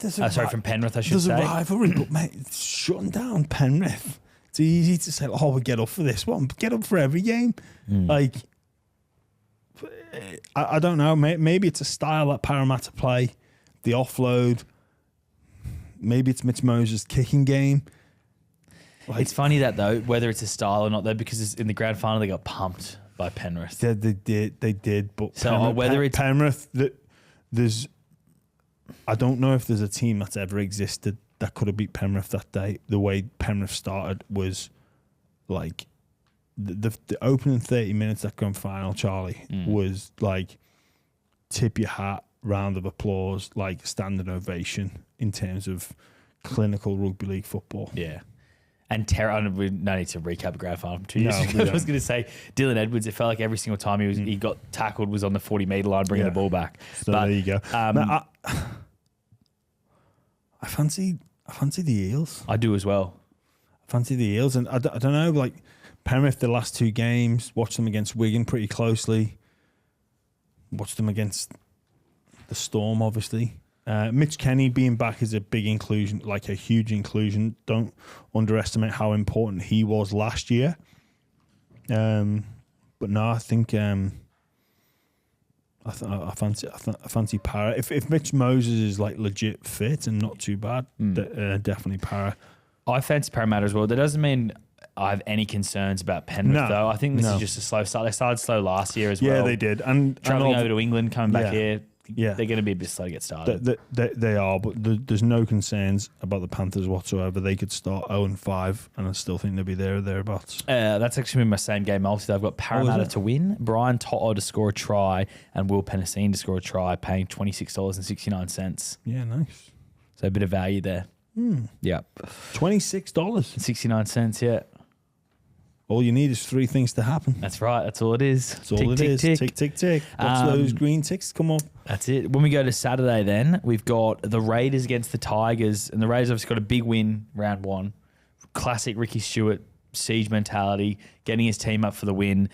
from Penrith, I should say. There's a rivalry, but mate, it's shutting down Penrith. It's easy to say, we'll get up for this one, but get up for every game. Like, I don't know. Maybe it's a style that Parramatta play, the offload. Maybe it's Mitch Moses' kicking game. Like, it's funny that though, whether it's a style or not though, because in the grand final they got pumped by Penrith. They did. But so whether it's Penrith, there's, I don't know if there's a team that's ever existed that could have beat Penrith that day. The way Penrith started was like the opening 30 minutes that grand final, Charlie, was like tip your hat, round of applause, like standing ovation in terms of clinical rugby league football. Yeah. And we no need to recap the grand final from 2 years No, ago. we I was don't. going to say Dylan Edwards. It felt like every single time he got tackled was on the 40-metre line, bringing the ball back. So there you go. Now, I fancy the Eels. I do as well. I fancy the Eels, and I don't know. Like Penrith, the last 2 games, watched them against Wigan pretty closely. Watched them against the Storm, obviously. Mitch Kenny being back is a big inclusion, like a huge inclusion. Don't underestimate how important he was last year. But no, I think I fancy Para. If Mitch Moses is like legit fit and not too bad, definitely Para. I fancy Parramatta as well. That doesn't mean I have any concerns about Penrith, though. I think this is just a slow start. They started slow last year as well. Yeah, they did. And traveling over to England, coming back here. Yeah. They're going to be a bit slow to get started. They are, but there's no concerns about the Panthers whatsoever. They could start 0-5, and I still think they'll be there or thereabouts. That's actually been my same game multi. I've got Parramatta to win, Brian To'o to score a try, and Will Pennicine to score a try, paying $26.69. Yeah, nice. So a bit of value there. Yeah. $26. 69 cents, yeah. All you need is 3 things to happen. That's right. That's all it is. That's all it is. Tick, tick, tick. Watch those green ticks come up. That's it. When we go to Saturday then, we've got the Raiders against the Tigers. And the Raiders obviously got a big win round 1. Classic Ricky Stewart siege mentality, getting his team up for the win.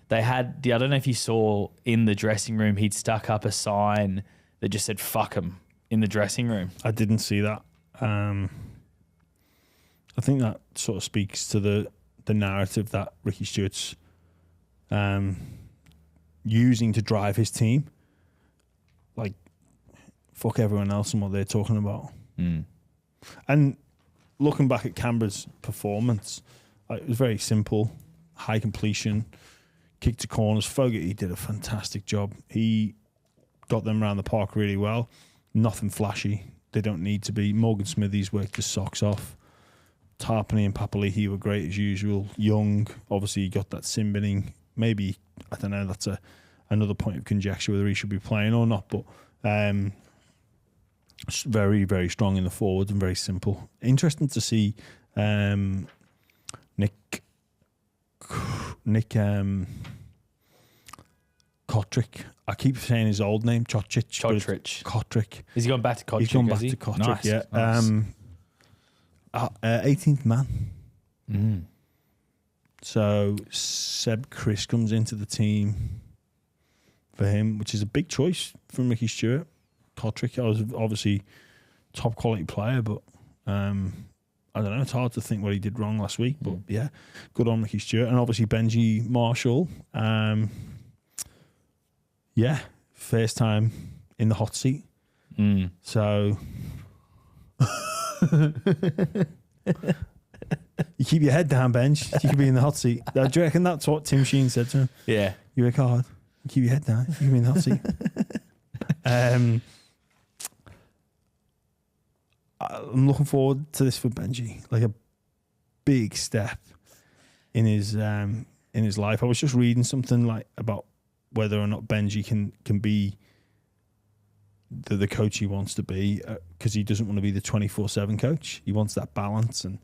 They had, I don't know if you saw in the dressing room, he'd stuck up a sign that just said, fuck him, in the dressing room. I didn't see that. I think that sort of speaks to the narrative that Ricky Stewart's using to drive his team. Like, fuck everyone else and what they're talking about. And looking back at Canberra's performance, it was very simple. High completion, kick to corners. Fogarty did a fantastic job. He got them around the park really well. Nothing flashy. They don't need to be. Morgan Smithies worked his socks off. Tarpany and Papali'i were great as usual. Young, obviously, got that sin binning. Maybe, I don't know, that's another point of conjecture whether he should be playing or not. But very, very strong in the forwards and very simple. Interesting to see Nick Kotrick. I keep saying his old name, Kotrick. Is he going back to Kotrick? He's gone back to Kotrick, nice, yeah. Nice. 18th man. So Seb Chris comes into the team for him, which is a big choice from Ricky Stewart. Kotrick, I was obviously top quality player, but I don't know. It's hard to think what he did wrong last week, but yeah, good on Ricky Stewart. And obviously Benji Marshall. Yeah, first time in the hot seat. So you keep your head down, Benj. You could be in the hot seat. Do you reckon that's what Tim Sheen said to him? Yeah. You work hard. You keep your head down. You can be in the hot seat. I'm looking forward to this for Benji. Like a big step in his life. I was just reading something like about whether or not Benji can be the coach he wants to be, because he doesn't want to be the 24/7 coach. He wants that balance, and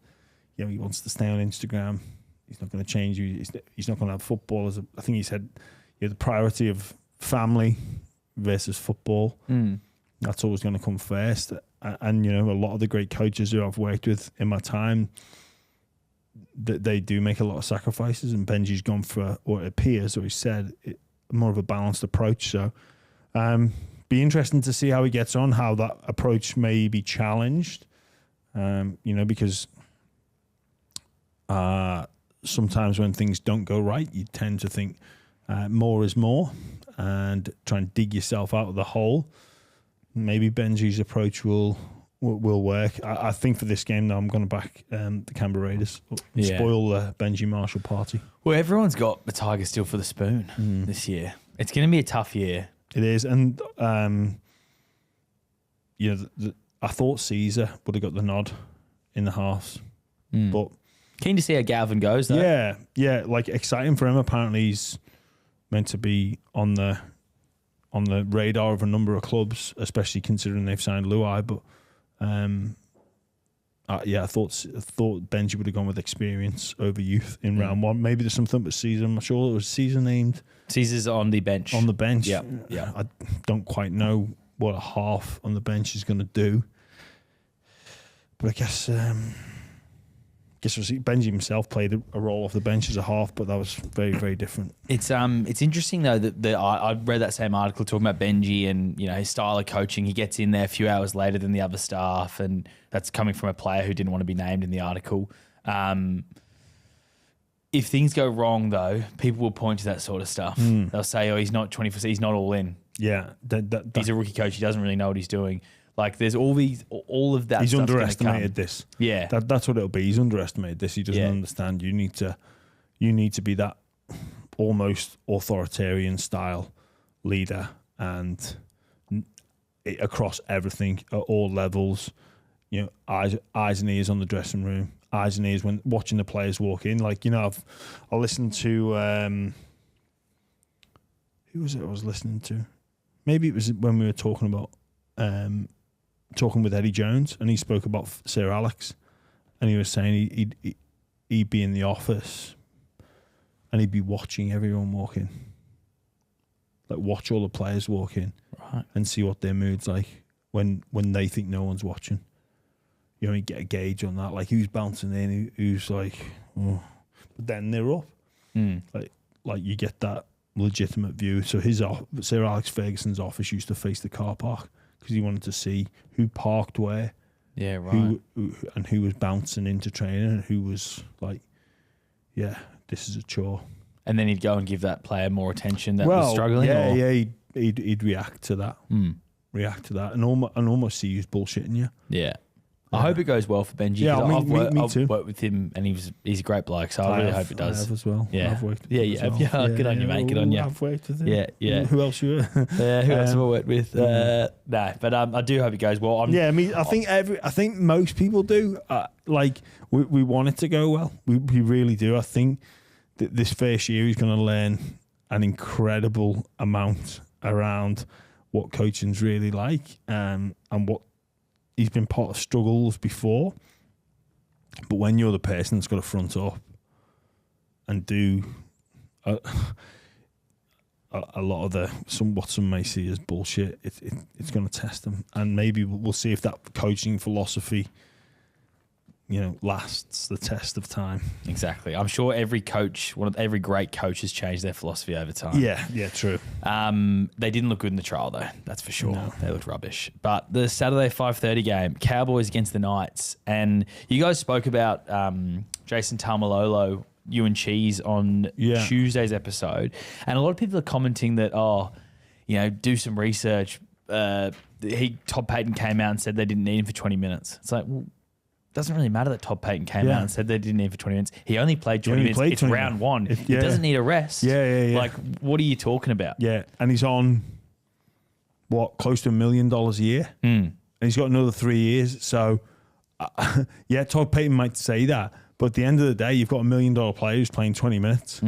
he wants to stay on Instagram. He's not going to change you. He's not going to have football as I think he said, the priority of family versus football. That's always going to come first. And a lot of the great coaches who I've worked with in my time, they do make a lot of sacrifices, and Benji's gone for, or it appears, or he said, more of a balanced approach. So be interesting to see how he gets on, how that approach may be challenged, because sometimes when things don't go right, you tend to think more is more and try and dig yourself out of the hole. Maybe Benji's approach will work. I think for this game, though, I'm going to back the Canberra Raiders. Spoil the Benji Marshall party. Well, everyone's got the Tigers still for the spoon this year. It's going to be a tough year. It is. And, I thought Caesar would have got the nod in the halves. But keen to see how Galvin goes, though. Yeah. Like, exciting for him. Apparently, he's meant to be on the on the radar of a number of clubs, especially considering they've signed Luai. But I thought Benji would have gone with experience over youth in round one. Maybe there's something with Caesar. I'm not sure. It was Caesar named. Caesar's on the bench. On the bench. Yeah. I don't quite know what a half on the bench is going to do. But I guess Benji himself played a role off the bench as a half, but that was very, very different. It's interesting though that I read that same article talking about Benji and his style of coaching. He gets in there a few hours later than the other staff, and that's coming from a player who didn't want to be named in the article. If things go wrong though, people will point to that sort of stuff. They'll say, "Oh, he's not 24. He's not all in. Yeah, he's a rookie coach. He doesn't really know what he's doing." Like there's all of that. He's stuff's underestimated this. Yeah, that's what it'll be. He's underestimated this. He doesn't understand. You need to be that almost authoritarian style leader, and across everything at all levels. Eyes and ears on the dressing room. Eyes and ears when watching the players walk in. Like I listened to who was it? I was listening to. Maybe it was when we were talking about. Talking with Eddie Jones, and he spoke about Sir Alex, and he was saying he'd be in the office and he'd be watching everyone walk in, like watch all the players walk in, right, and see what their mood's like when they think no one's watching. You get a gauge on that, like who's bouncing in, who's like, oh. But then they're up, like you get that legitimate view. So Sir Alex Ferguson's office used to face the car park, because he wanted to see who parked where, right, who was bouncing into training, and who was like, this is a chore. And then he'd go and give that player more attention that was struggling. He'd react to that, and almost see who's bullshitting you. Yeah. I hope it goes well for Benji. Yeah, me too. I've worked with him, and he's a great bloke, so I really hope it does. I have as well. Yeah, I've worked with him as well. Yeah, good on you, mate. Good on you. I've worked with him. Yeah. Who else you? Who else have I worked with? No, but I do hope it goes well. I think most people do. We want it to go well. We really do. I think that this first year he's going to learn an incredible amount around what coaching's really like, and what. He's been part of struggles before, but when you're the person that's got to front up and do a lot of what some may see as bullshit, it's going to test them, and maybe we'll see if that coaching philosophy, lasts the test of time. Exactly. I'm sure every great coach has changed their philosophy over time. Yeah, true. They didn't look good in the trial though, that's for sure. No. They looked rubbish. But the Saturday 5:30 game, Cowboys against the Knights, and you guys spoke about Jason Taumalolo, you and Cheese on Tuesday's episode, and a lot of people are commenting that do some research. Todd Payton came out and said they didn't need him for 20 minutes. It's like, well, doesn't really matter that Todd Payton came out and said they didn't need him for 20 minutes. He only played 20 minutes. It's round one. He doesn't need a rest. Yeah. Like, what are you talking about? Yeah, and he's on, close to $1 million a year? And he's got another 3 years. So, Todd Payton might say that, but at the end of the day, you've got $1 million player who's playing 20 minutes.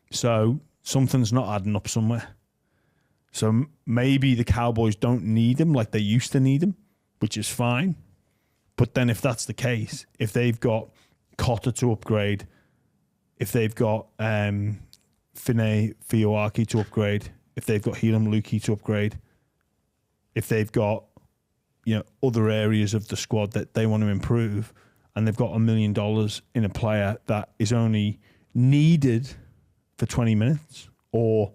So, something's not adding up somewhere. So, maybe the Cowboys don't need him like they used to need him, which is fine. But then if that's the case, if they've got Cotter to upgrade, if they've got Fine Fioaki to upgrade, if they've got Helam Luki to upgrade, if they've got other areas of the squad that they want to improve, and they've got $1 million in a player that is only needed for 20 minutes, or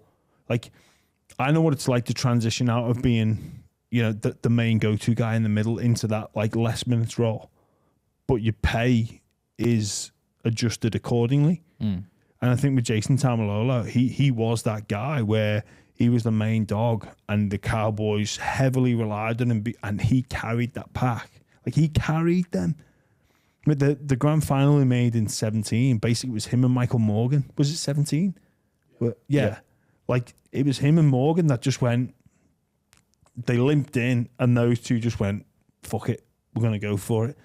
I know what it's like to transition out of being the main go-to guy in the middle into that less minutes role, but your pay is adjusted accordingly. And I think with Jason Taumalolo, he was that guy where he was the main dog, and the Cowboys heavily relied on him, and he carried that pack. He carried them. With the grand final he made in 2017, basically it was him and Michael Morgan. Was it 2017? Yeah. It was him and Morgan that just went. They limped in, and those two just went, fuck it, we're going to go for it.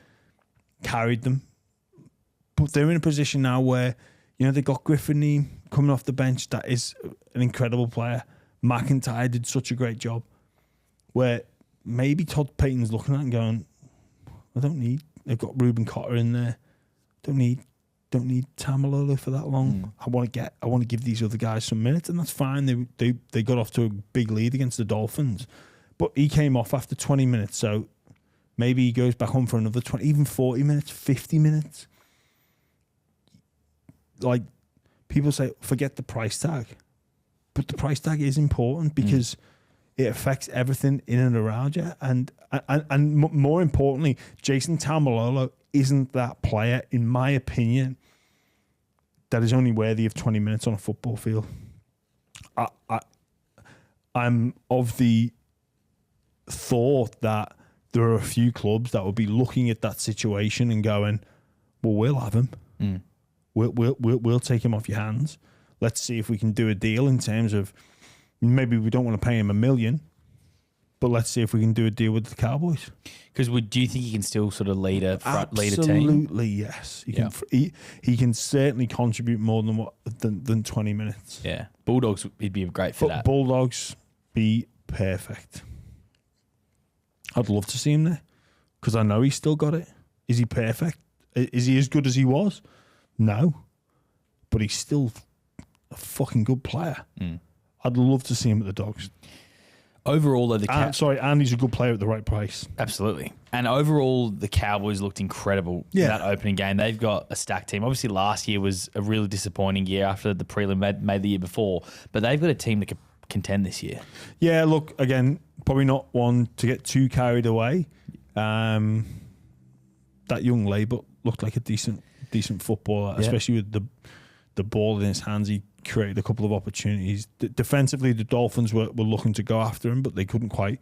Carried them. But they're in a position now where, they got Griffin coming off the bench. That is an incredible player. McIntyre did such a great job. Where maybe Todd Payton's looking at it and going, they've got Ruben Cotter in there. Don't need Tamalolo for that long. I want to give these other guys some minutes, and that's fine. They got off to a big lead against the Dolphins, but he came off after 20 minutes, so maybe he goes back on for another 20, even 40 minutes, 50 minutes. Like, people say, forget the price tag, but the price tag is important because it affects everything in and around you, and more importantly, Jason Tamalolo isn't that player, in my opinion, that is only worthy of 20 minutes on a football field. I'm of the thought that there are a few clubs that would be looking at that situation and going, well, we'll have him. We'll take him off your hands. Let's see if we can do a deal in terms of maybe we don't want to pay him $1 million, but let's see if we can do a deal with the Cowboys. Because do you think he can still sort of lead a team? Absolutely, yes. He can certainly contribute more than 20 minutes. Yeah, Bulldogs, he'd be great for that. Bulldogs be perfect. I'd love to see him there because I know he's still got it. Is he perfect? Is he as good as he was? No, but he's still a fucking good player. I'd love to see him at the Dogs. Overall, though, and he's a good player at the right price. Absolutely. And overall, the Cowboys looked incredible in that opening game. They've got a stacked team. Obviously, last year was a really disappointing year after the prelim made the year before, but they've got a team that could contend this year. Yeah, look, again, probably not one to get too carried away. That young Labour looked like a decent footballer, especially with the ball in his hands. He created a couple of opportunities. Defensively, the Dolphins were looking to go after him, but they couldn't quite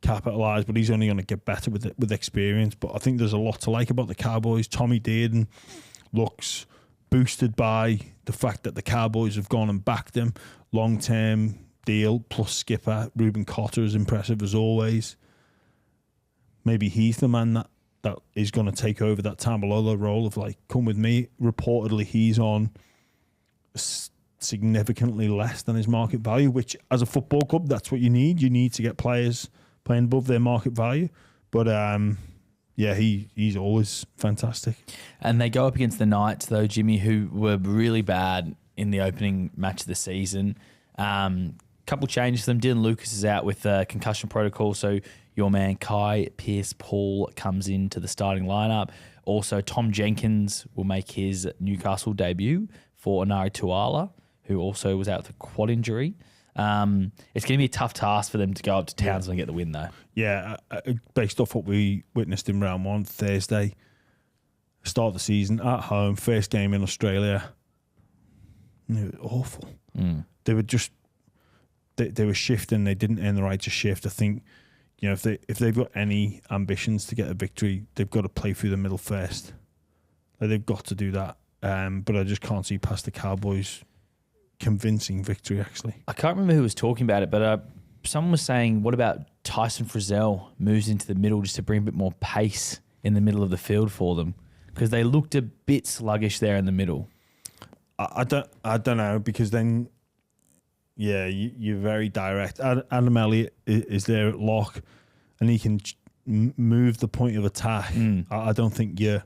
capitalise. But he's only going to get better with experience. But I think there's a lot to like about the Cowboys. Tommy Dearden looks boosted by the fact that the Cowboys have gone and backed him. Long-term deal, plus skipper. Ruben Cotter is impressive as always. Maybe he's the man that is going to take over that Tamalolo role of like, come with me. Reportedly, he's on significantly less than his market value, which as a football club, that's what you need. You need to get players playing above their market value. But he's always fantastic. And they go up against the Knights, though, Jimmy, who were really bad in the opening match of the season. Couple changes for them. Dylan Lucas is out with concussion protocol, so your man Kai Pearce-Paul comes into the starting lineup. Also, Tom Jenkins will make his Newcastle debut for Onari Tuala, who also was out with a quad injury. It's going to be a tough task for them to go up to Townsville and get the win, though. Yeah, based off what we witnessed in round one, Thursday, start of the season, at home, first game in Australia. It was awful. They were just... They were shifting. They didn't earn the right to shift. I think, if they've got any ambitions to get a victory, they've got to play through the middle first. They've got to do that. But I just can't see past the Cowboys' convincing victory, actually. I can't remember who was talking about it, but someone was saying, what about Tyson Frizzell moves into the middle just to bring a bit more pace in the middle of the field for them? Because they looked a bit sluggish there in the middle. I don't know, because then... Yeah, you're very direct. Adam Elliott is there at lock, and he can move the point of attack. I don't think you're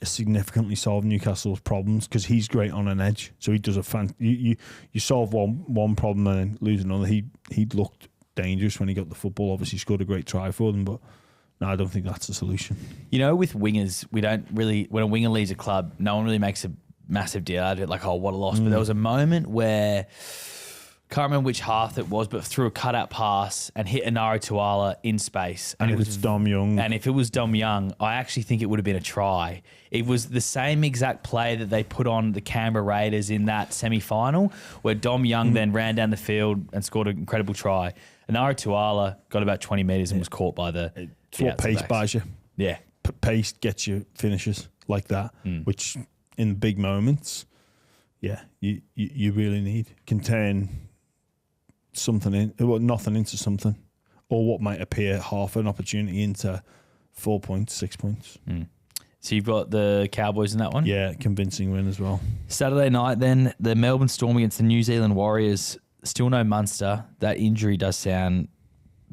significantly solve Newcastle's problems because he's great on an edge. So he does you solve one problem and then lose another. He looked dangerous when he got the football. Obviously, scored a great try for them, but no, I don't think that's the solution. With wingers, we don't really, when a winger leaves a club, no one really makes a massive deal out of it, like, oh, what a loss. But there was a moment where, can't remember which half it was, but threw a cutout pass and hit Onari Tuala in space. And it was Dom Young. And if it was Dom Young, I actually think it would have been a try. It was the same exact play that they put on the Canberra Raiders in that semi-final, where Dom Young then ran down the field and scored an incredible try. Onari Tuala got about 20 metres and was caught by the It's what pace buys you. Yeah. Pace gets you finishes like that, which... in big moments, you really need. Can turn nothing into something, or what might appear half an opportunity into 4 points, 6 points. So you've got the Cowboys in that one? Yeah, convincing win as well. Saturday night then, the Melbourne Storm against the New Zealand Warriors. Still no Munster. That injury does sound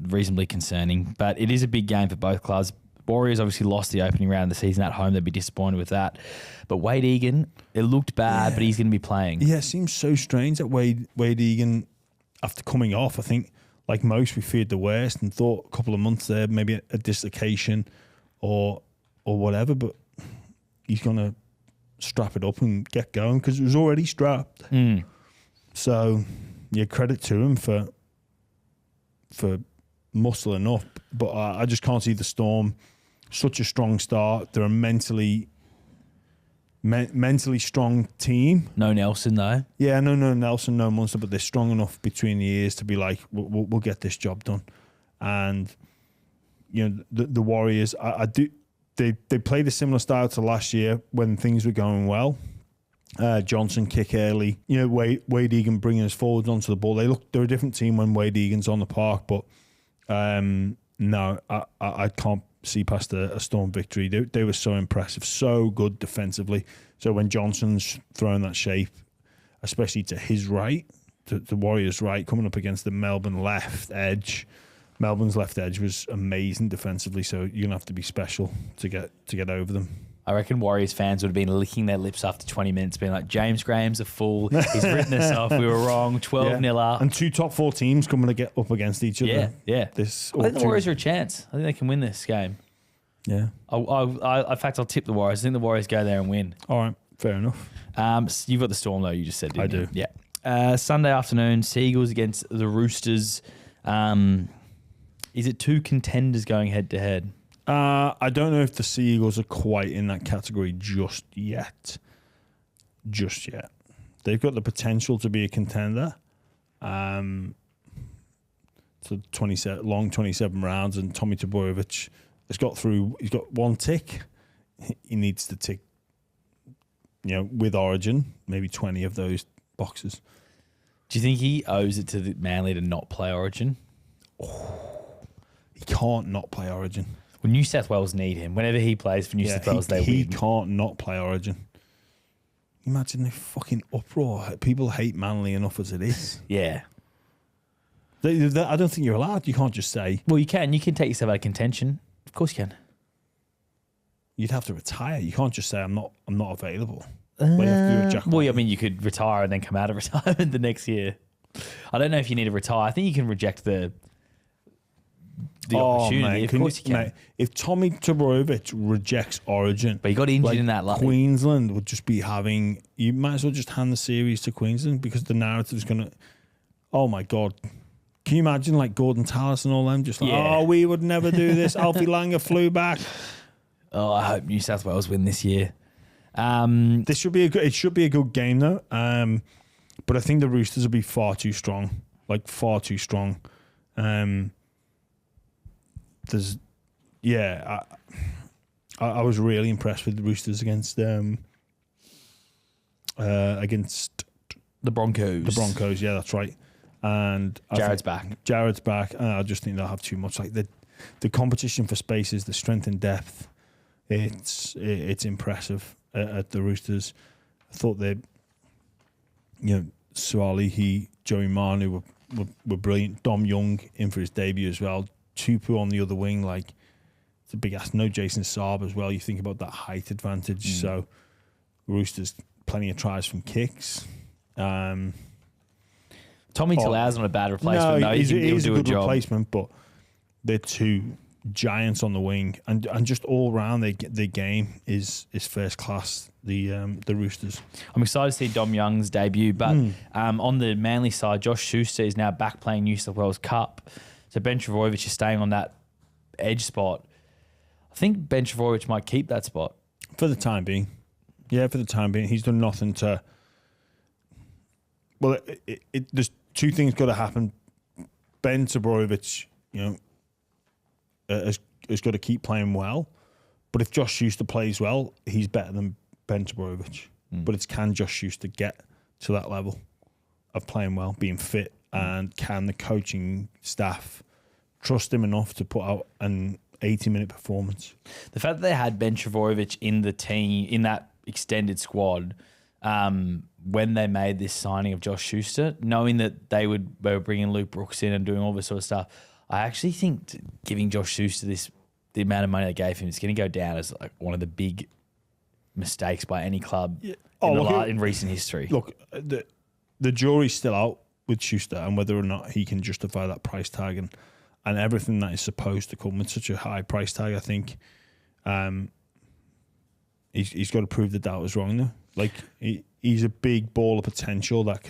reasonably concerning, but it is a big game for both clubs. Warriors obviously lost the opening round of the season at home. They'd be disappointed with that. But Wade Egan, it looked bad, but he's going to be playing. Yeah, it seems so strange that Wade Egan, after coming off, I think, like most, we feared the worst and thought a couple of months there, maybe a dislocation or whatever, but he's going to strap it up and get going because it was already strapped. So, yeah, credit to him for muscling up. But I just can't see the Storm. Such a strong start. They're a mentally strong team. No Nelson, though. Yeah, no Nelson, no Munster, but they're strong enough between the ears to be like, we'll get this job done. And, you know, the Warriors, they played a similar style to last year when things were going well. Johnson kick early. You know, Wade Egan bringing us forwards onto the ball. They're a different team when Wade Egan's on the park, but no, I can't see past a Storm victory. They were so impressive, so good defensively. So when Johnson's throwing that shape, especially to his right, to the Warriors' right, coming up against the Melbourne left edge. Melbourne's left edge was amazing defensively, so you're going to have to be special to get over them. I reckon Warriors fans would have been licking their lips after 20 minutes, being like, James Graham's a fool. He's written us off. We were wrong. 12-0 up. And 2 top 4 teams coming to get up against each other. Yeah. I think the Warriors are a chance. I think they can win this game. Yeah. In fact, I'll tip the Warriors. I think the Warriors go there and win. All right. Fair enough. You've got the Storm, though, you just said, didn't you? I do. Yeah. Sunday afternoon, Seaeagles against the Roosters. Is it 2 contenders going head-to-head? I don't know if the Seaeagles are quite in that category just yet. They've got the potential to be a contender. So 27 rounds, and Tommy Trbojevich has got through. He's got 1 tick. He needs to tick, with Origin, maybe 20 of those boxes. Do you think he owes it to the Manly to not play Origin? He can't not play Origin. Well, New South Wales need him. Whenever he plays for New South Wales, they win. He can't not play Origin. Imagine the fucking uproar. People hate Manly enough as it is. Yeah. I don't think you're allowed. You can't just say. Well, you can. You can take yourself out of contention. Of course you can. You'd have to retire. You can't just say I'm not available. You have to do I mean, you could retire and then come out of retirement the next year. I don't know if you need to retire. I think you can reject the opportunity. Mate, of course you can. Mate, if Tommy Trbojevich rejects Origin, but he got injured in that. Queensland would just be having. You might as well just hand the series to Queensland because the narrative is going to. Oh my God. Can you imagine Gordon Tallis and all them just we would never do this. Alfie Langer flew back. Oh, I hope New South Wales win this year. It should be a good game though. But I think the Roosters will be far too strong. Far too strong. I was really impressed with the Roosters against the Broncos. The Broncos, yeah, that's right. And Jared's back. I just think they'll have too much. The competition for spaces, the strength and depth, it's impressive at the Roosters. I thought they, Suaalii, Joey Manu were brilliant. Dom Young in for his debut as well. Tupu on the other wing, it's a big ass. No Jason Saab as well. You think about that height advantage. So Roosters, plenty of tries from kicks. Tommy Talau's not a bad replacement. No, he's he'll do a good job. replacement, but they're 2 giants on the wing, and just all round their game is first class. The Roosters. I'm excited to see Dom Young's debut, but on the Manly side, Josh Schuster is now back playing New South Wales Cup. So Ben Trbojevic is staying on that edge spot. I think Ben Trbojevic might keep that spot for the time being. Yeah, for the time being, he's done nothing to. Well, there's 2 things got to happen. Ben Trbojevic, has got to keep playing well. But if Josh Schuster plays well, he's better than Ben Trbojevic. But it's can Josh Schuster get to that level of playing well, being fit, and can the coaching staff trust him enough to put out an 80-minute performance? The fact that they had Ben Trbojevic in the team, in that extended squad, when they made this signing of Josh Schuster, knowing that they were bringing Luke Brooks in and doing all this sort of stuff. I actually think giving Josh Schuster the amount of money they gave him, it's going to go down as like one of the big mistakes by any club in recent history. Look, the jury's still out with Schuster and whether or not he can justify that price tag and everything that is supposed to come with such a high price tag. I think he's got to prove the doubt was wrong though. Like he's a big ball of potential that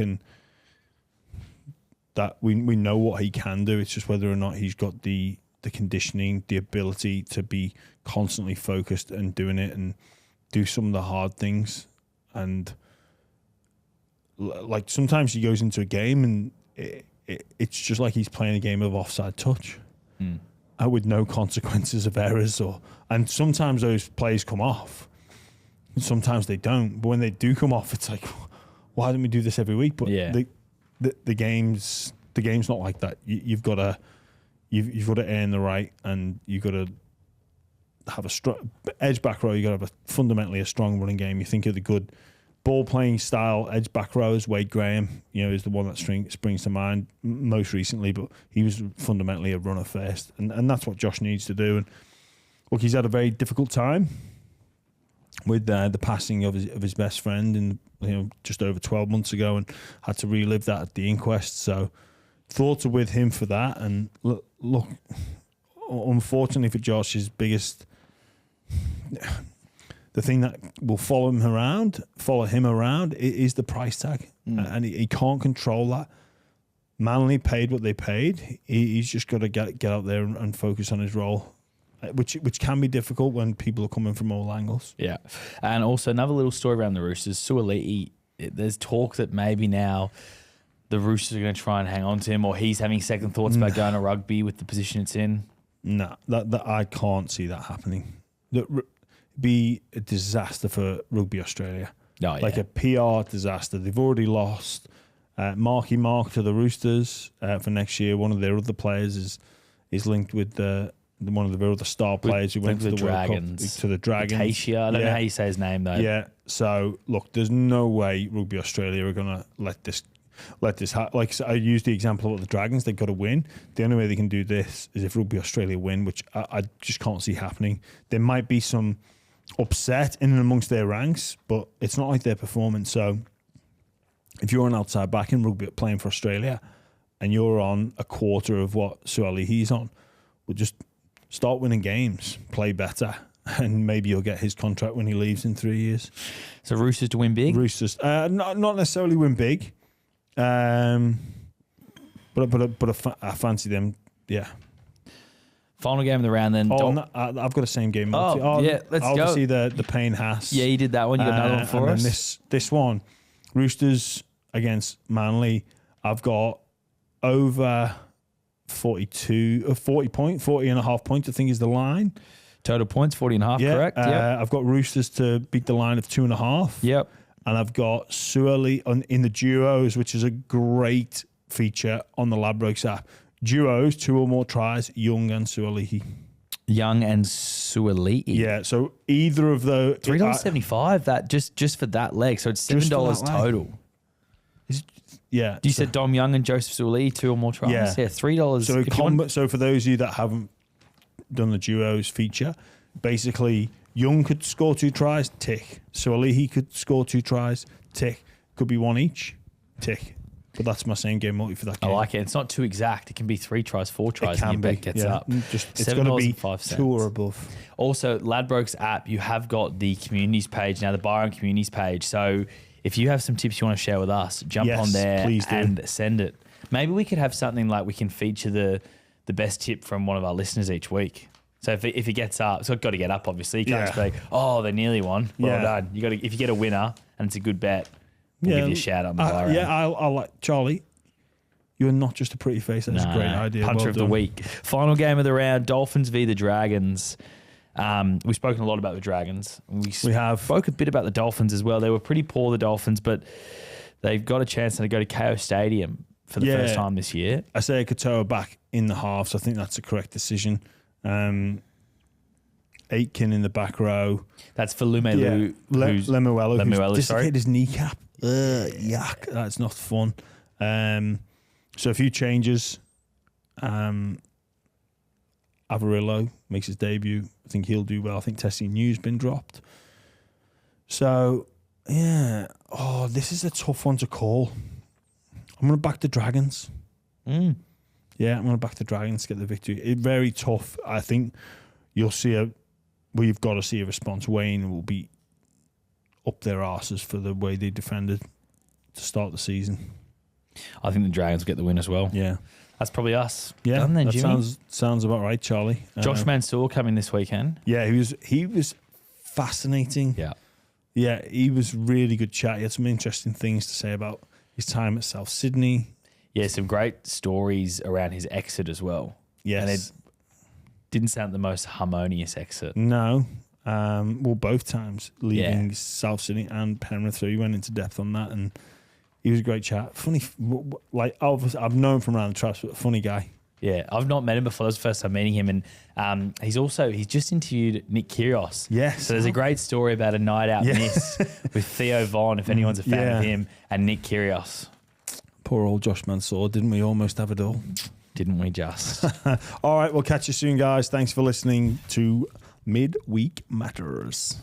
we know what he can do. It's just whether or not he's got the conditioning, the ability to be constantly focused and doing it and do some of the hard things. And like sometimes he goes into a game and it's just like he's playing a game of offside touch with no consequences of errors. And sometimes those plays come off. Sometimes they don't, but when they do come off, it's like, why don't we do this every week? But the game's not like that. You've got to earn the right, and you've got to have a strong edge back row. You got to have fundamentally a strong running game. You think of the good ball playing style edge back rows. Wade Graham, is the one that springs to mind most recently, but he was fundamentally a runner first, and that's what Josh needs to do. And look, he's had a very difficult time with the passing of his best friend in just over 12 months ago, and had to relive that at the inquest. So thoughts are with him for that. And look, unfortunately for Josh, his biggest, the thing that will follow him around is the price tag, and he can't control that. Manly paid what they paid. He's just got to get out there and focus on his role, which can be difficult when people are coming from all angles. Yeah. And also another little story around the Roosters. Seaeagles, there's talk that maybe now the Roosters are going to try and hang on to him, or he's having second thoughts about going to rugby with the position it's in. No, that I can't see that happening. That be a disaster for Rugby Australia. Oh, yeah. Like a PR disaster. They've already lost Marky Mark to the Roosters for next year. One of their other players is linked with one of the other star players who went to the Dragons. World Cup, to the Dragons. Acacia. I don't know how you say his name though. Yeah. So look, there's no way Rugby Australia are going to let this happen. Like I used the example of the Dragons, they've got to win. The only way they can do this is if Rugby Australia win, which I just can't see happening. There might be some upset in and amongst their ranks, but it's not like they're performing. So if you're an outside back in rugby playing for Australia and you're on a quarter of what Seaeagles on, well, just start winning games, play better, and maybe you'll get his contract when he leaves in 3 years. So Roosters to win big? Roosters, not necessarily win big, but I fancy them. Yeah. Final game of the round then. I've got the same game. Let's go. Obviously the Payne Haas. Yeah, you did that one. You got another one for us. And this one, Roosters against Manly. I've got over 40 and a half points, I think is the line. Total points, 40 and a half, correct? Yeah. I've got Roosters to beat the line of 2.5. Yep. And I've got Seaeagles in the duos, which is a great feature on the Ladbrokes app. Duos, 2 or more tries, Young and Seaeagles. Young and Seaeagles. Yeah, so either of those. $3.75 that just for that leg. So it's $7 total. Yeah. You said Dom Young and Joseph Seaeagles, 2 or more tries? Yeah, $3. So for those of you that haven't done the duos feature, basically Young could score 2 tries, tick. Seaeagles could score 2 tries, tick. Could be 1 each, tick. But that's my same game multi for that game. I like it. It's not too exact. It can be 3 tries, 4 tries, and your bet gets up. It's got to be 2 or above. Also, Ladbrokes app, you have got the communities page now, the Byron communities page. So if you have some tips you want to share with us, jump on there and send it. Maybe we could have something like we can feature the best tip from one of our listeners each week. So if it gets up, it's got to get up, obviously. You can't just be like, oh, they nearly won. Well done. If you get a winner and it's a good bet, we'll give you a shout out on the Byron. Yeah, I'll like Charlie. You're not just a pretty face. That's a great idea. Punter of the week. Final game of the round: Dolphins v the Dragons. We've spoken a lot about the Dragons. We have spoke a bit about the Dolphins as well. They were pretty poor, the Dolphins, but they've got a chance to go to KO Stadium for the first time this year. I say Katoa back in the half, so I think that's a correct decision. Aitken in the back row. That's for Lemuelu. Lemuelu, who's Lemuelu, dislocated his kneecap. Yuck, that's not fun. So a few changes. Avarillo makes his debut. I think he'll do well. I think Tessie New's been dropped. So, yeah. Oh, this is a tough one to call. I'm going to back the Dragons. Yeah, I'm going to back the Dragons to get the victory. It's very tough. I think you'll see we've got to see a response. Wayne will be up their arses for the way they defended to start the season. I think the Dragons will get the win as well. Yeah. That's probably us. Yeah, Done then, that Jimmy. sounds about right, Charlie. Josh Mansour coming this weekend. Yeah, he was fascinating. Yeah, he was really good chat. He had some interesting things to say about his time at South Sydney. Yeah, some great stories around his exit as well. Yes. And it didn't sound the most harmonious exit. No. Well, both times leaving South Sydney and Penrith, so he went into depth on that, and he was a great chat. Funny, like I've known him from around the traps, but a funny guy. Yeah, I've not met him before. That was the first time meeting him, and he's just interviewed Nick Kyrgios. Yes. So there's a great story about a night out miss with Theo Von, if anyone's a fan of him, and Nick Kyrgios. Poor old Josh Mansour, didn't we almost have it all? Didn't we just? All right, we'll catch you soon, guys. Thanks for listening to Midweek Matters.